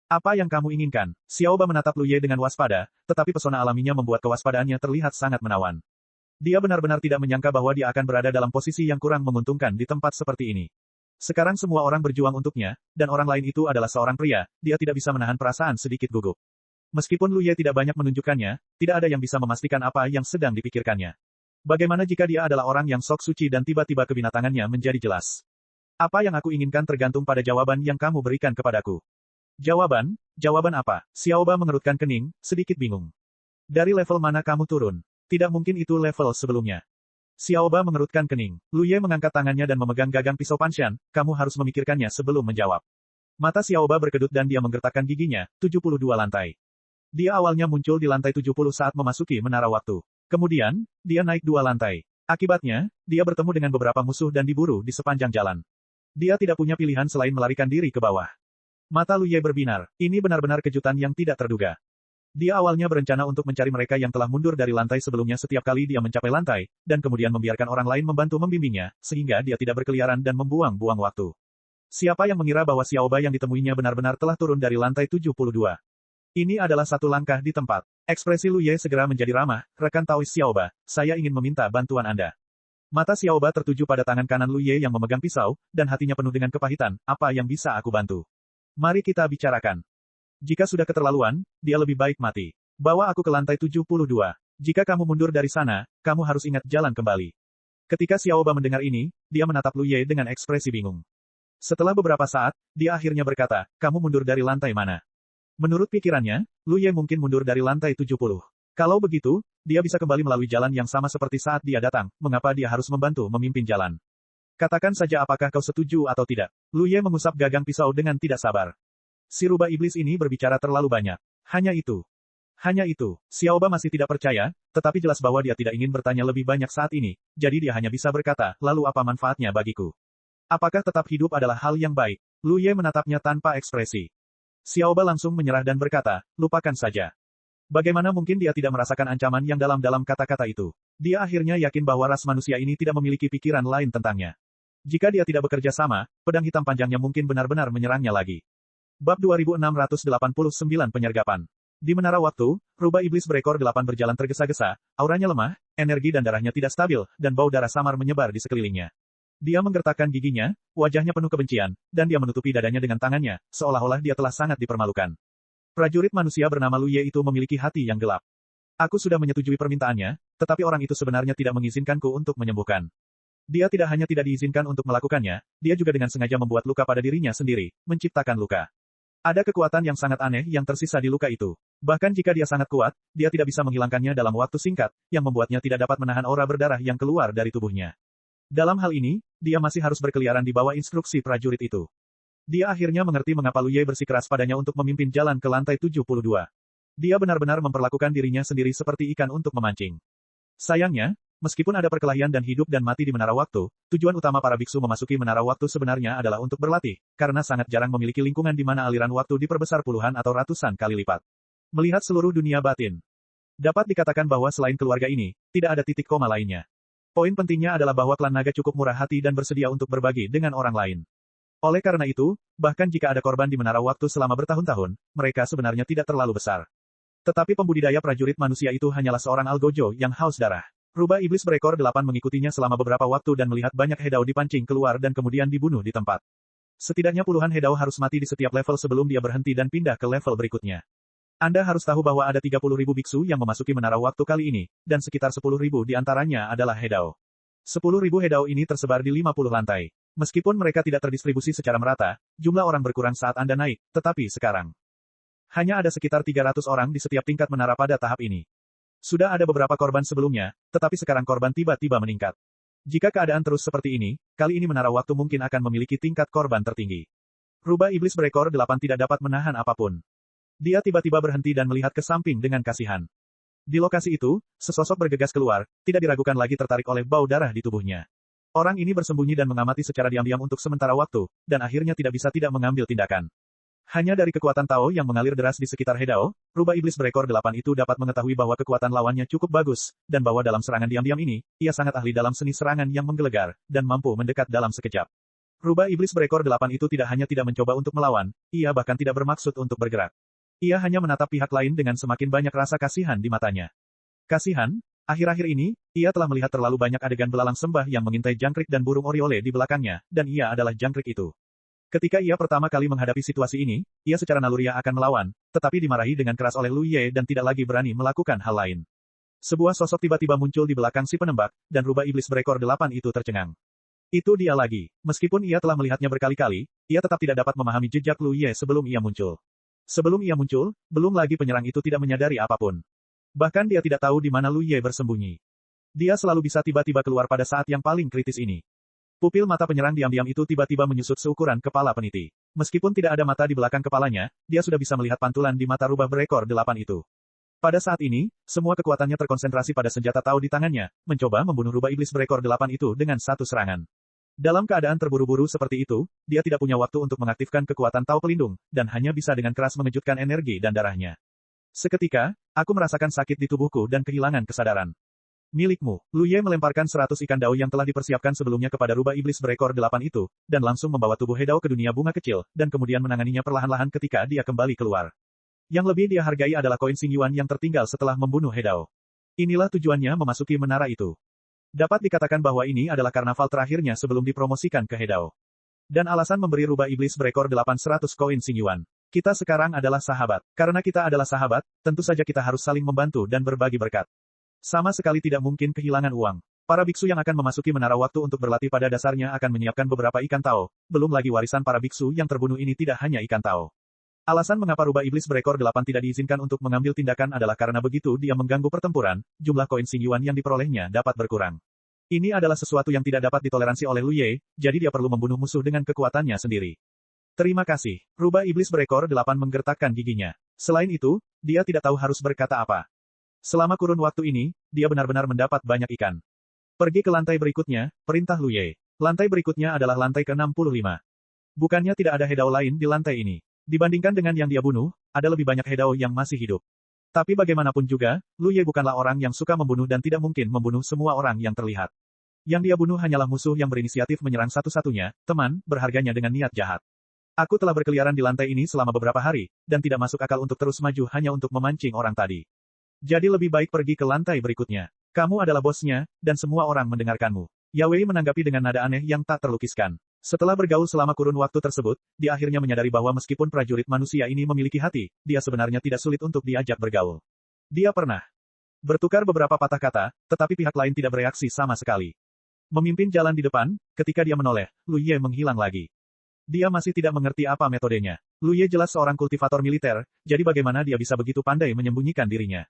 Apa yang kamu inginkan? Xiaoba menatap Lu Ye dengan waspada, tetapi pesona alaminya membuat kewaspadaannya terlihat sangat menawan. Dia benar-benar tidak menyangka bahwa dia akan berada dalam posisi yang kurang menguntungkan di tempat seperti ini. Sekarang semua orang berjuang untuknya, dan orang lain itu adalah seorang pria, dia tidak bisa menahan perasaan sedikit gugup. Meskipun Lu Ye tidak banyak menunjukkannya, tidak ada yang bisa memastikan apa yang sedang dipikirkannya. Bagaimana jika dia adalah orang yang sok suci dan tiba-tiba kebinatangannya menjadi jelas? Apa yang aku inginkan tergantung pada jawaban yang kamu berikan kepadaku. Jawaban? Jawaban apa? Xiaoba mengerutkan kening, sedikit bingung. Dari level mana kamu turun? Tidak mungkin itu level sebelumnya. Xiaoba mengerutkan kening. Lu Ye mengangkat tangannya dan memegang gagang pisau Panshan, kamu harus memikirkannya sebelum menjawab. Mata Xiaoba berkedut dan dia menggertakkan giginya, 72 lantai. Dia awalnya muncul di lantai 70 saat memasuki menara waktu. Kemudian, dia naik 2 lantai. Akibatnya, dia bertemu dengan beberapa musuh dan diburu di sepanjang jalan. Dia tidak punya pilihan selain melarikan diri ke bawah. Mata Lu Ye berbinar, ini benar-benar kejutan yang tidak terduga. Dia awalnya berencana untuk mencari mereka yang telah mundur dari lantai sebelumnya setiap kali dia mencapai lantai, dan kemudian membiarkan orang lain membantu membimbingnya, sehingga dia tidak berkeliaran dan membuang-buang waktu. Siapa yang mengira bahwa Xiaoba yang ditemuinya benar-benar telah turun dari lantai 72? Ini adalah satu langkah di tempat. Ekspresi Lu Ye segera menjadi ramah, rekan Taois Xiaoba, saya ingin meminta bantuan Anda. Mata Xiaoba tertuju pada tangan kanan Lu Ye yang memegang pisau, dan hatinya penuh dengan kepahitan, apa yang bisa aku bantu? Mari kita bicarakan. Jika sudah keterlaluan, dia lebih baik mati. Bawa aku ke lantai 72. Jika kamu mundur dari sana, kamu harus ingat jalan kembali. Ketika Xiaoba mendengar ini, dia menatap Lu Ye dengan ekspresi bingung. Setelah beberapa saat, dia akhirnya berkata, kamu mundur dari lantai mana? Menurut pikirannya, Lu Ye mungkin mundur dari lantai 70. Kalau begitu, dia bisa kembali melalui jalan yang sama seperti saat dia datang, mengapa dia harus membantu memimpin jalan? Katakan saja apakah kau setuju atau tidak. Lu Ye mengusap gagang pisau dengan tidak sabar. Si rubah iblis ini berbicara terlalu banyak. Hanya itu. Hanya itu. Xiaoba masih tidak percaya, tetapi jelas bahwa dia tidak ingin bertanya lebih banyak saat ini, jadi dia hanya bisa berkata, lalu apa manfaatnya bagiku? Apakah tetap hidup adalah hal yang baik? Lu Ye menatapnya tanpa ekspresi. Xiaoba langsung menyerah dan berkata, lupakan saja. Bagaimana mungkin dia tidak merasakan ancaman yang dalam kata-kata itu? Dia akhirnya yakin bahwa ras manusia ini tidak memiliki pikiran lain tentangnya. Jika dia tidak bekerja sama, pedang hitam panjangnya mungkin benar-benar menyerangnya lagi. Bab 2689 Penyergapan. Di menara waktu, rubah iblis berekor 8 berjalan tergesa-gesa, auranya lemah, energi dan darahnya tidak stabil, dan bau darah samar menyebar di sekelilingnya. Dia menggertakkan giginya, wajahnya penuh kebencian, dan dia menutupi dadanya dengan tangannya, seolah-olah dia telah sangat dipermalukan. Prajurit manusia bernama Lu Ye itu memiliki hati yang gelap. Aku sudah menyetujui permintaannya, tetapi orang itu sebenarnya tidak mengizinkanku untuk menyembuhkan. Dia tidak hanya tidak diizinkan untuk melakukannya, dia juga dengan sengaja membuat luka pada dirinya sendiri, menciptakan luka. Ada kekuatan yang sangat aneh yang tersisa di luka itu. Bahkan jika dia sangat kuat, dia tidak bisa menghilangkannya dalam waktu singkat, yang membuatnya tidak dapat menahan aura berdarah yang keluar dari tubuhnya. Dalam hal ini, dia masih harus berkeliaran di bawah instruksi prajurit itu. Dia akhirnya mengerti mengapa Lu Ye bersikeras padanya untuk memimpin jalan ke lantai 72. Dia benar-benar memperlakukan dirinya sendiri seperti ikan untuk memancing. Sayangnya, meskipun ada perkelahian dan hidup dan mati di Menara Waktu, tujuan utama para biksu memasuki Menara Waktu sebenarnya adalah untuk berlatih, karena sangat jarang memiliki lingkungan di mana aliran waktu diperbesar puluhan atau ratusan kali lipat. Melihat seluruh dunia batin. Dapat dikatakan bahwa selain keluarga ini, tidak ada titik koma lainnya. Poin pentingnya adalah bahwa klan naga cukup murah hati dan bersedia untuk berbagi dengan orang lain. Oleh karena itu, bahkan jika ada korban di Menara Waktu selama bertahun-tahun, mereka sebenarnya tidak terlalu besar. Tetapi pembudidaya prajurit manusia itu hanyalah seorang algojo yang haus darah. Rubah iblis berekor 8 mengikutinya selama beberapa waktu dan melihat banyak hedao dipancing keluar dan kemudian dibunuh di tempat. Setidaknya puluhan hedao harus mati di setiap level sebelum dia berhenti dan pindah ke level berikutnya. Anda harus tahu bahwa ada 30.000 biksu yang memasuki Menara Waktu kali ini, dan sekitar 10.000 di antaranya adalah hedao. 10.000 hedao ini tersebar di 50 lantai. Meskipun mereka tidak terdistribusi secara merata, jumlah orang berkurang saat Anda naik, tetapi sekarang hanya ada sekitar 300 orang di setiap tingkat menara pada tahap ini. Sudah ada beberapa korban sebelumnya, tetapi sekarang korban tiba-tiba meningkat. Jika keadaan terus seperti ini, kali ini Menara Waktu mungkin akan memiliki tingkat korban tertinggi. Rubah iblis berekor 8 tidak dapat menahan apapun. Dia tiba-tiba berhenti dan melihat ke samping dengan kasihan. Di lokasi itu, sesosok bergegas keluar, tidak diragukan lagi tertarik oleh bau darah di tubuhnya. Orang ini bersembunyi dan mengamati secara diam-diam untuk sementara waktu, dan akhirnya tidak bisa tidak mengambil tindakan. Hanya dari kekuatan Tao yang mengalir deras di sekitar hedao, rubah iblis berekor 8 itu dapat mengetahui bahwa kekuatan lawannya cukup bagus, dan bahwa dalam serangan diam-diam ini, ia sangat ahli dalam seni serangan yang menggelegar, dan mampu mendekat dalam sekejap. Rubah iblis berekor 8 itu tidak hanya tidak mencoba untuk melawan, ia bahkan tidak bermaksud untuk bergerak. Ia hanya menatap pihak lain dengan semakin banyak rasa kasihan di matanya. Kasihan? Akhir-akhir ini, ia telah melihat terlalu banyak adegan belalang sembah yang mengintai jangkrik dan burung oriole di belakangnya, dan ia adalah jangkrik itu. Ketika ia pertama kali menghadapi situasi ini, ia secara naluriah akan melawan, tetapi dimarahi dengan keras oleh Lu Ye dan tidak lagi berani melakukan hal lain. Sebuah sosok tiba-tiba muncul di belakang si penembak, dan rubah iblis berekor 8 itu tercengang. Itu dia lagi. Meskipun ia telah melihatnya berkali-kali, ia tetap tidak dapat memahami jejak Lu Ye sebelum ia muncul. Sebelum ia muncul, belum lagi penyerang itu tidak menyadari apapun. Bahkan dia tidak tahu di mana Lu Ye bersembunyi. Dia selalu bisa tiba-tiba keluar pada saat yang paling kritis ini. Pupil mata penyerang diam-diam itu tiba-tiba menyusut seukuran kepala peniti. Meskipun tidak ada mata di belakang kepalanya, dia sudah bisa melihat pantulan di mata rubah berekor 8 itu. Pada saat ini, semua kekuatannya terkonsentrasi pada senjata Tao di tangannya, mencoba membunuh rubah iblis berekor 8 itu dengan satu serangan. Dalam keadaan terburu-buru seperti itu, dia tidak punya waktu untuk mengaktifkan kekuatan Tao pelindung, dan hanya bisa dengan keras mengejutkan energi dan darahnya. Seketika, aku merasakan sakit di tubuhku dan kehilangan kesadaran. Milikmu. Lu Ye melemparkan 100 ikan dao yang telah dipersiapkan sebelumnya kepada rubah iblis berekor 8 itu, dan langsung membawa tubuh hedao ke dunia bunga kecil, dan kemudian menanganinya perlahan-lahan ketika dia kembali keluar. Yang lebih dia hargai adalah koin Xingyuan yang tertinggal setelah membunuh hedao. Inilah tujuannya memasuki menara itu. Dapat dikatakan bahwa ini adalah karnaval terakhirnya sebelum dipromosikan ke hedao. Dan alasan memberi rubah iblis berekor 800 koin Xingyuan. Kita sekarang adalah sahabat. Karena kita adalah sahabat, tentu saja kita harus saling membantu dan berbagi berkat. Sama sekali tidak mungkin kehilangan uang. Para biksu yang akan memasuki menara waktu untuk berlatih pada dasarnya akan menyiapkan beberapa ikan Tao, belum lagi warisan para biksu yang terbunuh ini tidak hanya ikan Tao. Alasan mengapa rubah iblis berekor 8 tidak diizinkan untuk mengambil tindakan adalah karena begitu dia mengganggu pertempuran, jumlah koin Xingyuan yang diperolehnya dapat berkurang. Ini adalah sesuatu yang tidak dapat ditoleransi oleh Lu Ye, jadi dia perlu membunuh musuh dengan kekuatannya sendiri. Terima kasih. Rubah iblis berekor 8 menggertakkan giginya. Selain itu, dia tidak tahu harus berkata apa. Selama kurun waktu ini, dia benar-benar mendapat banyak ikan. Pergi ke lantai berikutnya, perintah Lu Ye. Lantai berikutnya adalah lantai ke-65. Bukannya tidak ada hedao lain di lantai ini. Dibandingkan dengan yang dia bunuh, ada lebih banyak hedao yang masih hidup. Tapi bagaimanapun juga, Lu Ye bukanlah orang yang suka membunuh dan tidak mungkin membunuh semua orang yang terlihat. Yang dia bunuh hanyalah musuh yang berinisiatif menyerang satu-satunya, teman, berharganya dengan niat jahat. Aku telah berkeliaran di lantai ini selama beberapa hari, dan tidak masuk akal untuk terus maju hanya untuk memancing orang tadi. Jadi lebih baik pergi ke lantai berikutnya. Kamu adalah bosnya, dan semua orang mendengarkanmu. Yawei menanggapi dengan nada aneh yang tak terlukiskan. Setelah bergaul selama kurun waktu tersebut, dia akhirnya menyadari bahwa meskipun prajurit manusia ini memiliki hati, dia sebenarnya tidak sulit untuk diajak bergaul. Dia pernah bertukar beberapa patah kata, tetapi pihak lain tidak bereaksi sama sekali. Memimpin jalan di depan, ketika dia menoleh, Lu Ye menghilang lagi. Dia masih tidak mengerti apa metodenya. Lu Ye jelas seorang kultivator militer, jadi bagaimana dia bisa begitu pandai menyembunyikan dirinya?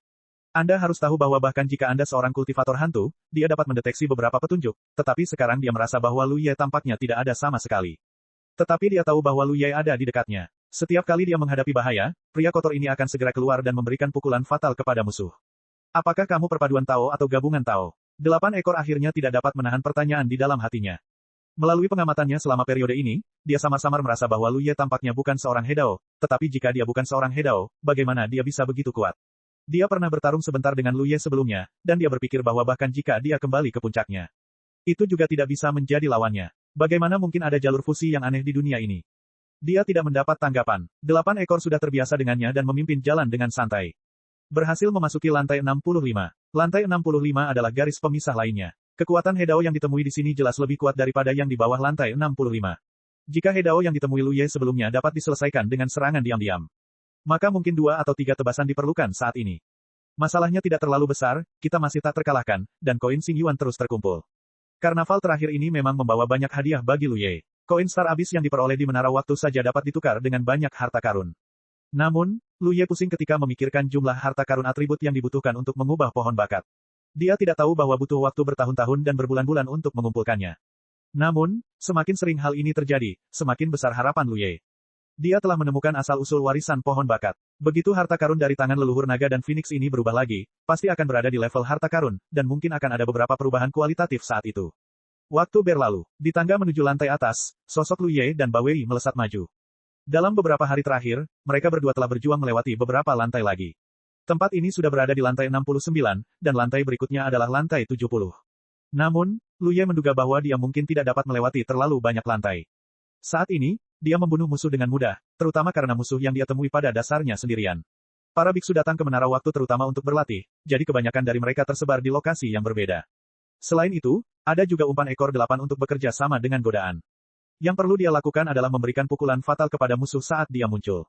Anda harus tahu bahwa bahkan jika Anda seorang kultivator hantu, dia dapat mendeteksi beberapa petunjuk, tetapi sekarang dia merasa bahwa Lu Ye tampaknya tidak ada sama sekali. Tetapi dia tahu bahwa Lu Ye ada di dekatnya. Setiap kali dia menghadapi bahaya, pria kotor ini akan segera keluar dan memberikan pukulan fatal kepada musuh. Apakah kamu perpaduan Tao atau gabungan Tao? 8 ekor akhirnya tidak dapat menahan pertanyaan di dalam hatinya. Melalui pengamatannya selama periode ini, dia samar-samar merasa bahwa Lu Ye tampaknya bukan seorang Hedao, tetapi jika dia bukan seorang Hedao, bagaimana dia bisa begitu kuat? Dia pernah bertarung sebentar dengan Lu Ye sebelumnya, dan dia berpikir bahwa bahkan jika dia kembali ke puncaknya, itu juga tidak bisa menjadi lawannya. Bagaimana mungkin ada jalur fusi yang aneh di dunia ini? Dia tidak mendapat tanggapan. 8 ekor sudah terbiasa dengannya dan memimpin jalan dengan santai. Berhasil memasuki lantai 65. Lantai 65 adalah garis pemisah lainnya. Kekuatan Hedao yang ditemui di sini jelas lebih kuat daripada yang di bawah lantai 65. Jika Hedao yang ditemui Lu Ye sebelumnya dapat diselesaikan dengan serangan diam-diam, maka mungkin 2 atau 3 tebasan diperlukan saat ini. Masalahnya tidak terlalu besar, kita masih tak terkalahkan, dan koin Xing Yuan terus terkumpul. Karnaval terakhir ini memang membawa banyak hadiah bagi Lu Ye. Koin Star Abyss yang diperoleh di Menara Waktu saja dapat ditukar dengan banyak harta karun. Namun, Lu Ye pusing ketika memikirkan jumlah harta karun atribut yang dibutuhkan untuk mengubah pohon bakat. Dia tidak tahu bahwa butuh waktu bertahun-tahun dan berbulan-bulan untuk mengumpulkannya. Namun, semakin sering hal ini terjadi, semakin besar harapan Lu Ye. Dia telah menemukan asal-usul warisan pohon bakat. Begitu harta karun dari tangan leluhur naga dan Phoenix ini berubah lagi, pasti akan berada di level harta karun, dan mungkin akan ada beberapa perubahan kualitatif saat itu. Waktu berlalu. Di tangga menuju lantai atas, sosok Lu Ye dan Ba Wei melesat maju. Dalam beberapa hari terakhir, mereka berdua telah berjuang melewati beberapa lantai lagi. Tempat ini sudah berada di lantai 69, dan lantai berikutnya adalah lantai 70. Namun, Lu Ye menduga bahwa dia mungkin tidak dapat melewati terlalu banyak lantai. Saat ini, dia membunuh musuh dengan mudah, terutama karena musuh yang dia temui pada dasarnya sendirian. Para biksu datang ke Menara Waktu terutama untuk berlatih, jadi kebanyakan dari mereka tersebar di lokasi yang berbeda. Selain itu, ada juga umpan ekor 8 untuk bekerja sama dengan godaan. Yang perlu dia lakukan adalah memberikan pukulan fatal kepada musuh saat dia muncul.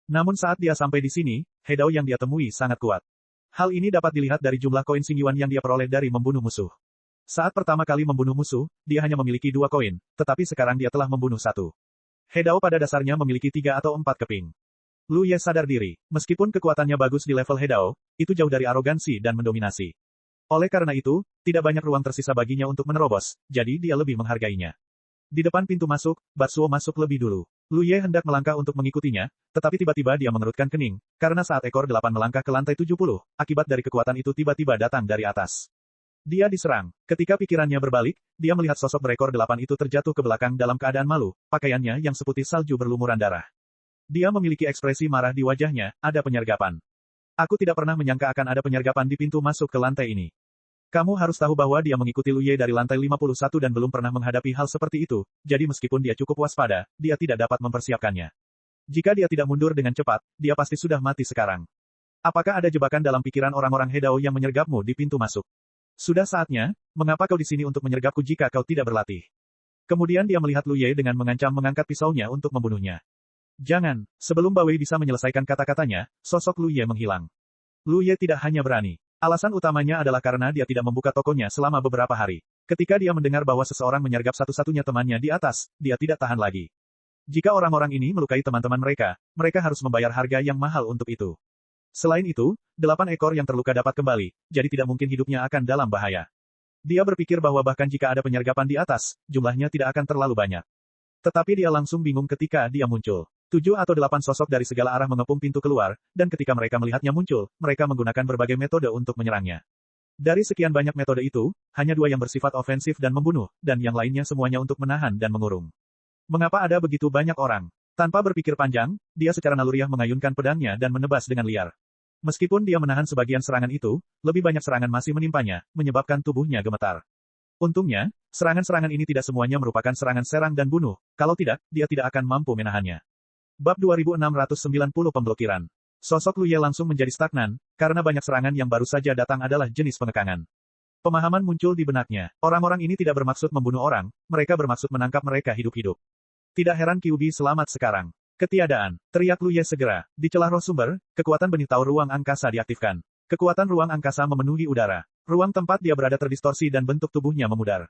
Namun saat dia sampai di sini, Hedao yang dia temui sangat kuat. Hal ini dapat dilihat dari jumlah koin Xing Yuan yang dia peroleh dari membunuh musuh. Saat pertama kali membunuh musuh, dia hanya memiliki 2 koin, tetapi sekarang dia telah membunuh 1. Hedao pada dasarnya memiliki 3 atau 4 keping. Lu Ye sadar diri, meskipun kekuatannya bagus di level Hedao, itu jauh dari arogansi dan mendominasi. Oleh karena itu, tidak banyak ruang tersisa baginya untuk menerobos, jadi dia lebih menghargainya. Di depan pintu masuk, Batsuo masuk lebih dulu. Lu Ye hendak melangkah untuk mengikutinya, tetapi tiba-tiba dia mengerutkan kening, karena saat ekor 8 melangkah ke lantai 70, akibat dari kekuatan itu tiba-tiba datang dari atas. Dia diserang. Ketika pikirannya berbalik, dia melihat sosok berekor 8 itu terjatuh ke belakang dalam keadaan malu, pakaiannya yang seputih salju berlumuran darah. Dia memiliki ekspresi marah di wajahnya, ada penyergapan. Aku tidak pernah menyangka akan ada penyergapan di pintu masuk ke lantai ini. Kamu harus tahu bahwa dia mengikuti Lu Ye dari lantai 51 dan belum pernah menghadapi hal seperti itu, jadi meskipun dia cukup waspada, dia tidak dapat mempersiapkannya. Jika dia tidak mundur dengan cepat, dia pasti sudah mati sekarang. Apakah ada jebakan dalam pikiran orang-orang Hedao yang menyergapmu di pintu masuk? Sudah saatnya, mengapa kau di sini untuk menyergapku jika kau tidak berlatih? Kemudian dia melihat Lu Ye dengan mengancam mengangkat pisaunya untuk membunuhnya. Jangan, sebelum Ba Wei bisa menyelesaikan kata-katanya, sosok Lu Ye menghilang. Lu Ye tidak hanya berani. Alasan utamanya adalah karena dia tidak membuka tokonya selama beberapa hari. Ketika dia mendengar bahwa seseorang menyergap satu-satunya temannya di atas, dia tidak tahan lagi. Jika orang-orang ini melukai teman-teman mereka, mereka harus membayar harga yang mahal untuk itu. Selain itu, 8 ekor yang terluka dapat kembali, jadi tidak mungkin hidupnya akan dalam bahaya. Dia berpikir bahwa bahkan jika ada penyergapan di atas, jumlahnya tidak akan terlalu banyak. Tetapi dia langsung bingung ketika dia muncul. 7 atau 8 sosok dari segala arah mengepung pintu keluar, dan ketika mereka melihatnya muncul, mereka menggunakan berbagai metode untuk menyerangnya. Dari sekian banyak metode itu, hanya 2 yang bersifat ofensif dan membunuh, dan yang lainnya semuanya untuk menahan dan mengurung. Mengapa ada begitu banyak orang? Tanpa berpikir panjang, dia secara naluriah mengayunkan pedangnya dan menebas dengan liar. Meskipun dia menahan sebagian serangan itu, lebih banyak serangan masih menimpanya, menyebabkan tubuhnya gemetar. Untungnya, serangan-serangan ini tidak semuanya merupakan serangan serang dan bunuh, kalau tidak, dia tidak akan mampu menahannya. Bab 2690 Pemblokiran. Sosok Lu Ye langsung menjadi stagnan, karena banyak serangan yang baru saja datang adalah jenis pengekangan. Pemahaman muncul di benaknya. Orang-orang ini tidak bermaksud membunuh orang, mereka bermaksud menangkap mereka hidup-hidup. Tidak heran Kyuubi selamat sekarang. Ketiadaan. Teriak Lu Ye segera. Di celah roh sumber, kekuatan benih taur ruang angkasa diaktifkan. Kekuatan ruang angkasa memenuhi udara. Ruang tempat dia berada terdistorsi dan bentuk tubuhnya memudar.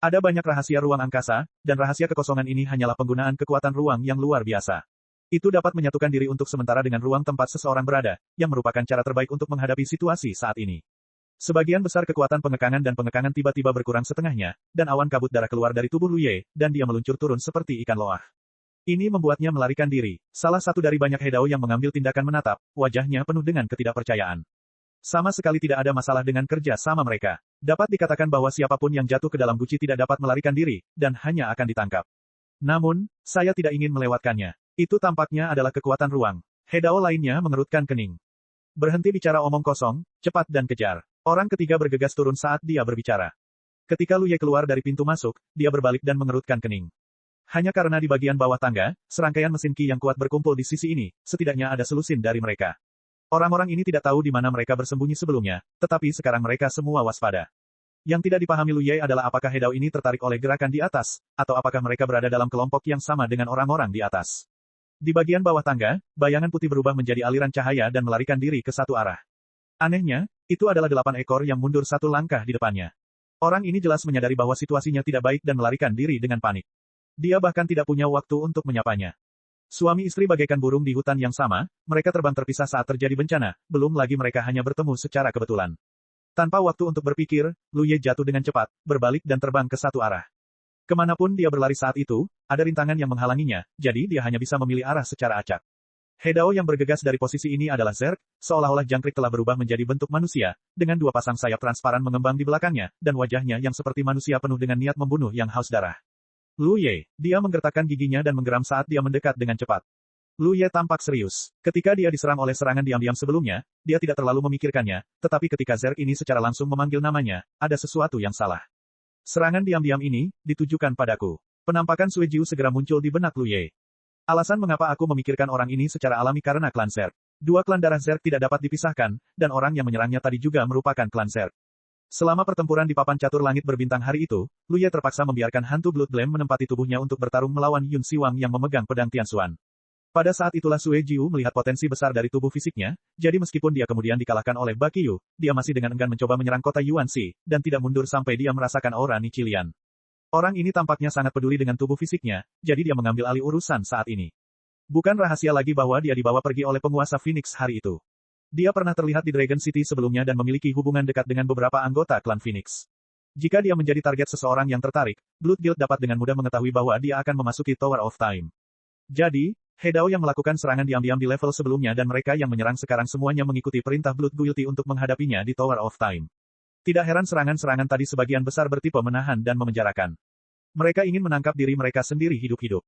Ada banyak rahasia ruang angkasa, dan rahasia kekosongan ini hanyalah penggunaan kekuatan ruang yang luar biasa. Itu dapat menyatukan diri untuk sementara dengan ruang tempat seseorang berada, yang merupakan cara terbaik untuk menghadapi situasi saat ini. Sebagian besar kekuatan pengekangan dan pengekangan tiba-tiba berkurang setengahnya, dan awan kabut darah keluar dari tubuh Lu Ye, dan dia meluncur turun seperti ikan loah. Ini membuatnya melarikan diri. Salah satu dari banyak Hedao yang mengambil tindakan menatap, wajahnya penuh dengan ketidakpercayaan. Sama sekali tidak ada masalah dengan kerja sama mereka. Dapat dikatakan bahwa siapapun yang jatuh ke dalam guci tidak dapat melarikan diri, dan hanya akan ditangkap. Namun, saya tidak ingin melewatkannya. Itu tampaknya adalah kekuatan ruang. Hedao lainnya mengerutkan kening. Berhenti bicara omong kosong, cepat dan kejar. Orang ketiga bergegas turun saat dia berbicara. Ketika Lu Ye keluar dari pintu masuk, dia berbalik dan mengerutkan kening. Hanya karena di bagian bawah tangga, serangkaian mesin ki yang kuat berkumpul di sisi ini, setidaknya ada selusin dari mereka. Orang-orang ini tidak tahu di mana mereka bersembunyi sebelumnya, tetapi sekarang mereka semua waspada. Yang tidak dipahami Lu Ye adalah apakah Hedao ini tertarik oleh gerakan di atas, atau apakah mereka berada dalam kelompok yang sama dengan orang-orang di atas. Di bagian bawah tangga, bayangan putih berubah menjadi aliran cahaya dan melarikan diri ke satu arah. Anehnya, itu adalah 8 ekor yang mundur satu langkah di depannya. Orang ini jelas menyadari bahwa situasinya tidak baik dan melarikan diri dengan panik. Dia bahkan tidak punya waktu untuk menyapanya. Suami istri bagaikan burung di hutan yang sama, mereka terbang terpisah saat terjadi bencana, belum lagi mereka hanya bertemu secara kebetulan. Tanpa waktu untuk berpikir, Lu Ye jatuh dengan cepat, berbalik dan terbang ke satu arah. Kemanapun dia berlari saat itu, ada rintangan yang menghalanginya, jadi dia hanya bisa memilih arah secara acak. Hedao yang bergegas dari posisi ini adalah Zerg, seolah-olah jangkrik telah berubah menjadi bentuk manusia, dengan 2 pasang sayap transparan mengembang di belakangnya, dan wajahnya yang seperti manusia penuh dengan niat membunuh yang haus darah. Lu Ye, dia menggertakkan giginya dan menggeram saat dia mendekat dengan cepat. Lu Ye tampak serius. Ketika dia diserang oleh serangan diam-diam sebelumnya, dia tidak terlalu memikirkannya, tetapi ketika Zerg ini secara langsung memanggil namanya, ada sesuatu yang salah. Serangan diam-diam ini, ditujukan padaku. Penampakan Sui Jiu segera muncul di benak Lu Ye. Alasan mengapa aku memikirkan orang ini secara alami karena klan Zerg. 2 klan darah Zerg tidak dapat dipisahkan, dan orang yang menyerangnya tadi juga merupakan klan Zerg. Selama pertempuran di papan catur langit berbintang hari itu, Lu Ye terpaksa membiarkan hantu Blood Glam menempati tubuhnya untuk bertarung melawan Yun Siwang yang memegang pedang Tianxuan. Pada saat itulah Sui Jiu melihat potensi besar dari tubuh fisiknya, jadi meskipun dia kemudian dikalahkan oleh Ba Qiu, dia masih dengan enggan mencoba menyerang kota Yuanxi, dan tidak mundur sampai dia merasakan aura Nichilian. Orang ini tampaknya sangat peduli dengan tubuh fisiknya, jadi dia mengambil alih urusan saat ini. Bukan rahasia lagi bahwa dia dibawa pergi oleh penguasa Phoenix hari itu. Dia pernah terlihat di Dragon City sebelumnya dan memiliki hubungan dekat dengan beberapa anggota klan Phoenix. Jika dia menjadi target seseorang yang tertarik, Blood Guild dapat dengan mudah mengetahui bahwa dia akan memasuki Tower of Time. Jadi, Hedao yang melakukan serangan diam-diam di level sebelumnya dan mereka yang menyerang sekarang semuanya mengikuti perintah Blood Guilty untuk menghadapinya di Tower of Time. Tidak heran serangan-serangan tadi sebagian besar bertipe menahan dan memenjarakan. Mereka ingin menangkap diri mereka sendiri hidup-hidup.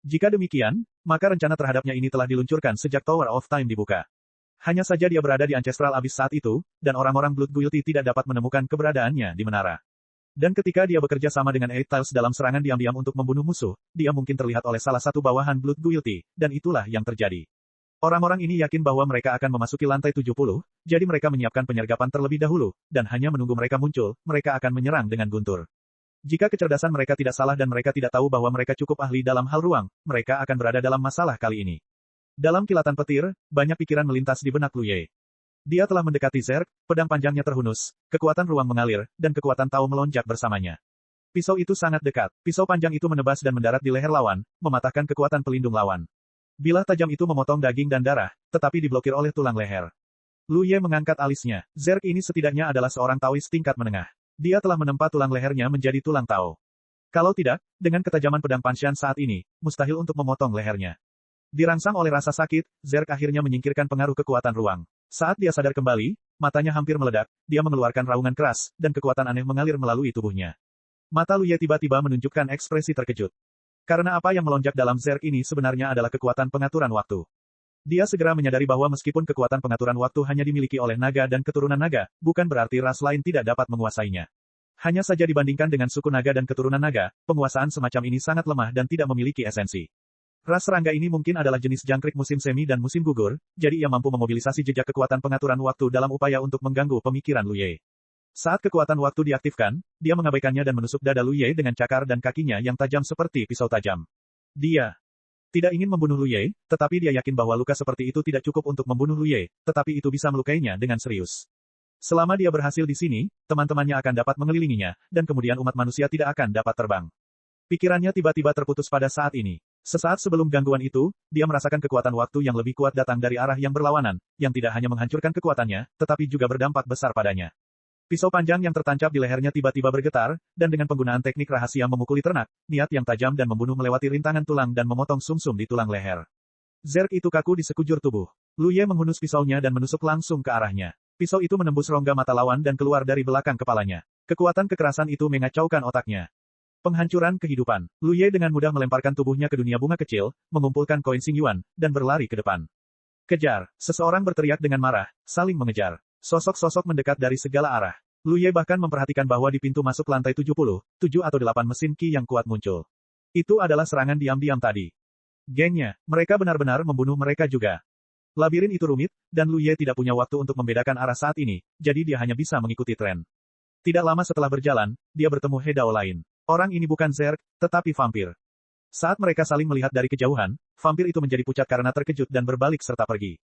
Jika demikian, maka rencana terhadapnya ini telah diluncurkan sejak Tower of Time dibuka. Hanya saja dia berada di Ancestral Abyss saat itu, dan orang-orang Blood Guilty tidak dapat menemukan keberadaannya di menara. Dan ketika dia bekerja sama dengan Eight Tails dalam serangan diam-diam untuk membunuh musuh, dia mungkin terlihat oleh salah satu bawahan Blood Guilty, dan itulah yang terjadi. Orang-orang ini yakin bahwa mereka akan memasuki lantai 70, jadi mereka menyiapkan penyergapan terlebih dahulu, dan hanya menunggu mereka muncul, mereka akan menyerang dengan guntur. Jika kecerdasan mereka tidak salah dan mereka tidak tahu bahwa mereka cukup ahli dalam hal ruang, mereka akan berada dalam masalah kali ini. Dalam kilatan petir, banyak pikiran melintas di benak Lu Ye. Dia telah mendekati Zerg, pedang panjangnya terhunus, kekuatan ruang mengalir, dan kekuatan Tao melonjak bersamanya. Pisau itu sangat dekat, pisau panjang itu menebas dan mendarat di leher lawan, mematahkan kekuatan pelindung lawan. Bilah tajam itu memotong daging dan darah, tetapi diblokir oleh tulang leher. Lu Ye mengangkat alisnya. Zerg ini setidaknya adalah seorang Taois tingkat menengah. Dia telah menempa tulang lehernya menjadi tulang Tao. Kalau tidak, dengan ketajaman pedang Panshan saat ini, mustahil untuk memotong lehernya. Dirangsang oleh rasa sakit, Zerg akhirnya menyingkirkan pengaruh kekuatan ruang. Saat dia sadar kembali, matanya hampir meledak, dia mengeluarkan raungan keras, dan kekuatan aneh mengalir melalui tubuhnya. Mata Lu Ye tiba-tiba menunjukkan ekspresi terkejut. Karena apa yang melonjak dalam Zerg ini sebenarnya adalah kekuatan pengaturan waktu. Dia segera menyadari bahwa meskipun kekuatan pengaturan waktu hanya dimiliki oleh naga dan keturunan naga, bukan berarti ras lain tidak dapat menguasainya. Hanya saja dibandingkan dengan suku naga dan keturunan naga, penguasaan semacam ini sangat lemah dan tidak memiliki esensi. Ras serangga ini mungkin adalah jenis jangkrik musim semi dan musim gugur, jadi ia mampu memobilisasi jejak kekuatan pengaturan waktu dalam upaya untuk mengganggu pemikiran Lu Ye. Saat kekuatan waktu diaktifkan, dia mengabaikannya dan menusuk dada Lu Ye dengan cakar dan kakinya yang tajam seperti pisau tajam. Dia tidak ingin membunuh Lu Ye, tetapi dia yakin bahwa luka seperti itu tidak cukup untuk membunuh Lu Ye, tetapi itu bisa melukainya dengan serius. Selama dia berhasil di sini, teman-temannya akan dapat mengelilinginya, dan kemudian umat manusia tidak akan dapat terbang. Pikirannya tiba-tiba terputus pada saat ini. Sesaat sebelum gangguan itu, dia merasakan kekuatan waktu yang lebih kuat datang dari arah yang berlawanan, yang tidak hanya menghancurkan kekuatannya, tetapi juga berdampak besar padanya. Pisau panjang yang tertancap di lehernya tiba-tiba bergetar, dan dengan penggunaan teknik rahasia memukuli ternak, niat yang tajam dan membunuh melewati rintangan tulang dan memotong sumsum di tulang leher. Zerg itu kaku di sekujur tubuh. Lu Ye menghunus pisaunya dan menusuk langsung ke arahnya. Pisau itu menembus rongga mata lawan dan keluar dari belakang kepalanya. Kekuatan kekerasan itu mengacaukan otaknya. Penghancuran kehidupan. Lu Ye dengan mudah melemparkan tubuhnya ke dunia bunga kecil, mengumpulkan koin Xingyuan, dan berlari ke depan. Kejar! Seseorang berteriak dengan marah, saling mengejar. Sosok-sosok mendekat dari segala arah. Lu Ye bahkan memperhatikan bahwa di pintu masuk lantai 7 atau 8 mesin Qi yang kuat muncul. Itu adalah serangan diam-diam tadi. Gengnya, mereka benar-benar membunuh mereka juga. Labirin itu rumit, dan Lu Ye tidak punya waktu untuk membedakan arah saat ini, jadi dia hanya bisa mengikuti tren. Tidak lama setelah berjalan, dia bertemu Hedao lain. Orang ini bukan Zerg, tetapi vampir. Saat mereka saling melihat dari kejauhan, vampir itu menjadi pucat karena terkejut dan berbalik serta pergi.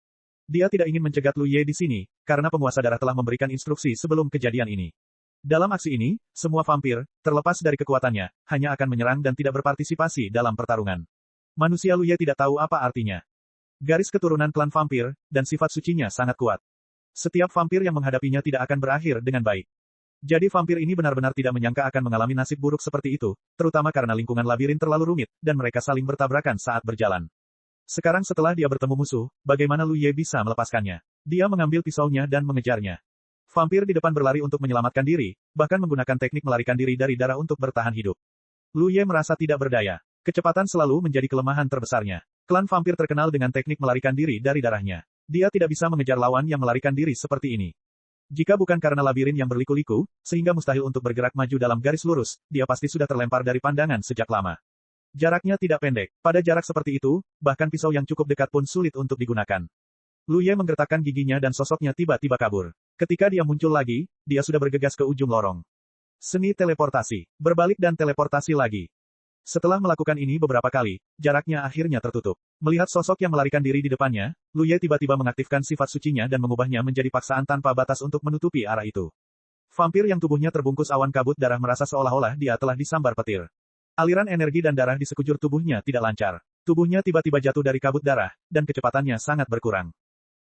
Dia tidak ingin mencegat Lu Ye di sini, karena penguasa darah telah memberikan instruksi sebelum kejadian ini. Dalam aksi ini, semua vampir, terlepas dari kekuatannya, hanya akan menyerang dan tidak berpartisipasi dalam pertarungan. Manusia Lu Ye tidak tahu apa artinya. Garis keturunan klan vampir, dan sifat sucinya sangat kuat. Setiap vampir yang menghadapinya tidak akan berakhir dengan baik. Jadi vampir ini benar-benar tidak menyangka akan mengalami nasib buruk seperti itu, terutama karena lingkungan labirin terlalu rumit, dan mereka saling bertabrakan saat berjalan. Sekarang setelah dia bertemu musuh, bagaimana Lu Ye bisa melepaskannya? Dia mengambil pisaunya dan mengejarnya. Vampir di depan berlari untuk menyelamatkan diri, bahkan menggunakan teknik melarikan diri dari darah untuk bertahan hidup. Lu Ye merasa tidak berdaya. Kecepatan selalu menjadi kelemahan terbesarnya. Klan vampir terkenal dengan teknik melarikan diri dari darahnya. Dia tidak bisa mengejar lawan yang melarikan diri seperti ini. Jika bukan karena labirin yang berliku-liku, sehingga mustahil untuk bergerak maju dalam garis lurus, dia pasti sudah terlempar dari pandangan sejak lama. Jaraknya tidak pendek. Pada jarak seperti itu, bahkan pisau yang cukup dekat pun sulit untuk digunakan. Lu Ye menggertakkan giginya dan sosoknya tiba-tiba kabur. Ketika dia muncul lagi, dia sudah bergegas ke ujung lorong. Seni teleportasi. Berbalik dan teleportasi lagi. Setelah melakukan ini beberapa kali, jaraknya akhirnya tertutup. Melihat sosok yang melarikan diri di depannya, Lu Ye tiba-tiba mengaktifkan sifat sucinya dan mengubahnya menjadi paksaan tanpa batas untuk menutupi arah itu. Vampir yang tubuhnya terbungkus awan kabut darah merasa seolah-olah dia telah disambar petir. Aliran energi dan darah di sekujur tubuhnya tidak lancar. Tubuhnya tiba-tiba jatuh dari kabut darah, dan kecepatannya sangat berkurang.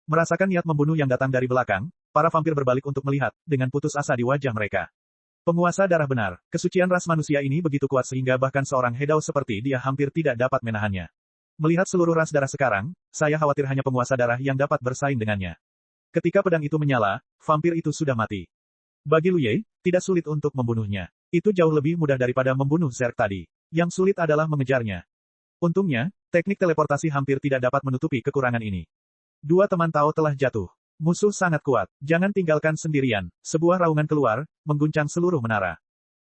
Merasakan niat membunuh yang datang dari belakang, para vampir berbalik untuk melihat, dengan putus asa di wajah mereka. Penguasa darah benar, kesucian ras manusia ini begitu kuat sehingga bahkan seorang Hedao seperti dia hampir tidak dapat menahannya. Melihat seluruh ras darah sekarang, saya khawatir hanya penguasa darah yang dapat bersaing dengannya. Ketika pedang itu menyala, vampir itu sudah mati. Bagi Lu Ye, tidak sulit untuk membunuhnya. Itu jauh lebih mudah daripada membunuh Zerg tadi. Yang sulit adalah mengejarnya. Untungnya, teknik teleportasi hampir tidak dapat menutupi kekurangan ini. Dua teman Tao telah jatuh. Musuh sangat kuat. Jangan tinggalkan sendirian. Sebuah raungan keluar, mengguncang seluruh menara.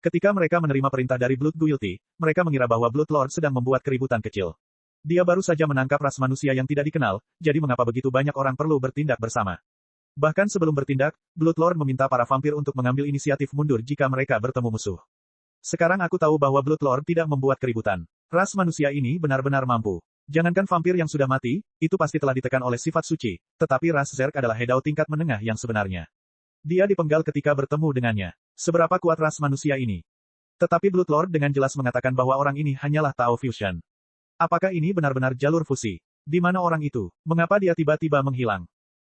Ketika mereka menerima perintah dari Blood Guilty, mereka mengira bahwa Blood Lord sedang membuat keributan kecil. Dia baru saja menangkap ras manusia yang tidak dikenal, jadi mengapa begitu banyak orang perlu bertindak bersama. Bahkan sebelum bertindak, Blood Lord meminta para vampir untuk mengambil inisiatif mundur jika mereka bertemu musuh. Sekarang aku tahu bahwa Blood Lord tidak membuat keributan. Ras manusia ini benar-benar mampu. Jangankan vampir yang sudah mati, itu pasti telah ditekan oleh sifat suci, tetapi ras Zerg adalah Hedao tingkat menengah yang sebenarnya. Dia dipenggal ketika bertemu dengannya. Seberapa kuat ras manusia ini? Tetapi Blood Lord dengan jelas mengatakan bahwa orang ini hanyalah Tao Fusion. Apakah ini benar-benar jalur fusi? Di mana orang itu? Mengapa dia tiba-tiba menghilang?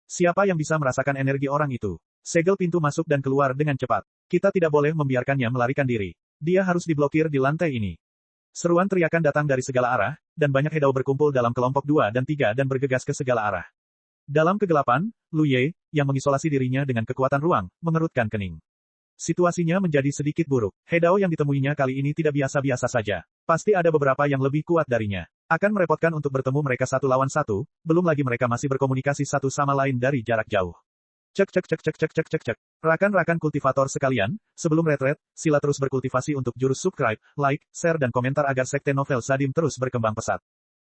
Siapa yang bisa merasakan energi orang itu? Segel pintu masuk dan keluar dengan cepat. Kita tidak boleh membiarkannya melarikan diri. Dia harus diblokir di lantai ini. Seruan teriakan datang dari segala arah, dan banyak Hedao berkumpul dalam kelompok 2 dan 3 dan bergegas ke segala arah. Dalam kegelapan, Lu Ye, yang mengisolasi dirinya dengan kekuatan ruang, mengerutkan kening. Situasinya menjadi sedikit buruk. Hedao yang ditemuinya kali ini tidak biasa-biasa saja. Pasti ada beberapa yang lebih kuat darinya. Akan merepotkan untuk bertemu mereka satu lawan satu, belum lagi mereka masih berkomunikasi satu sama lain dari jarak jauh. Cek. Rakan-rakan kultivator sekalian, sebelum retret, sila terus berkultivasi untuk jurus subscribe, like, share dan komentar agar sekte novel Sadim terus berkembang pesat.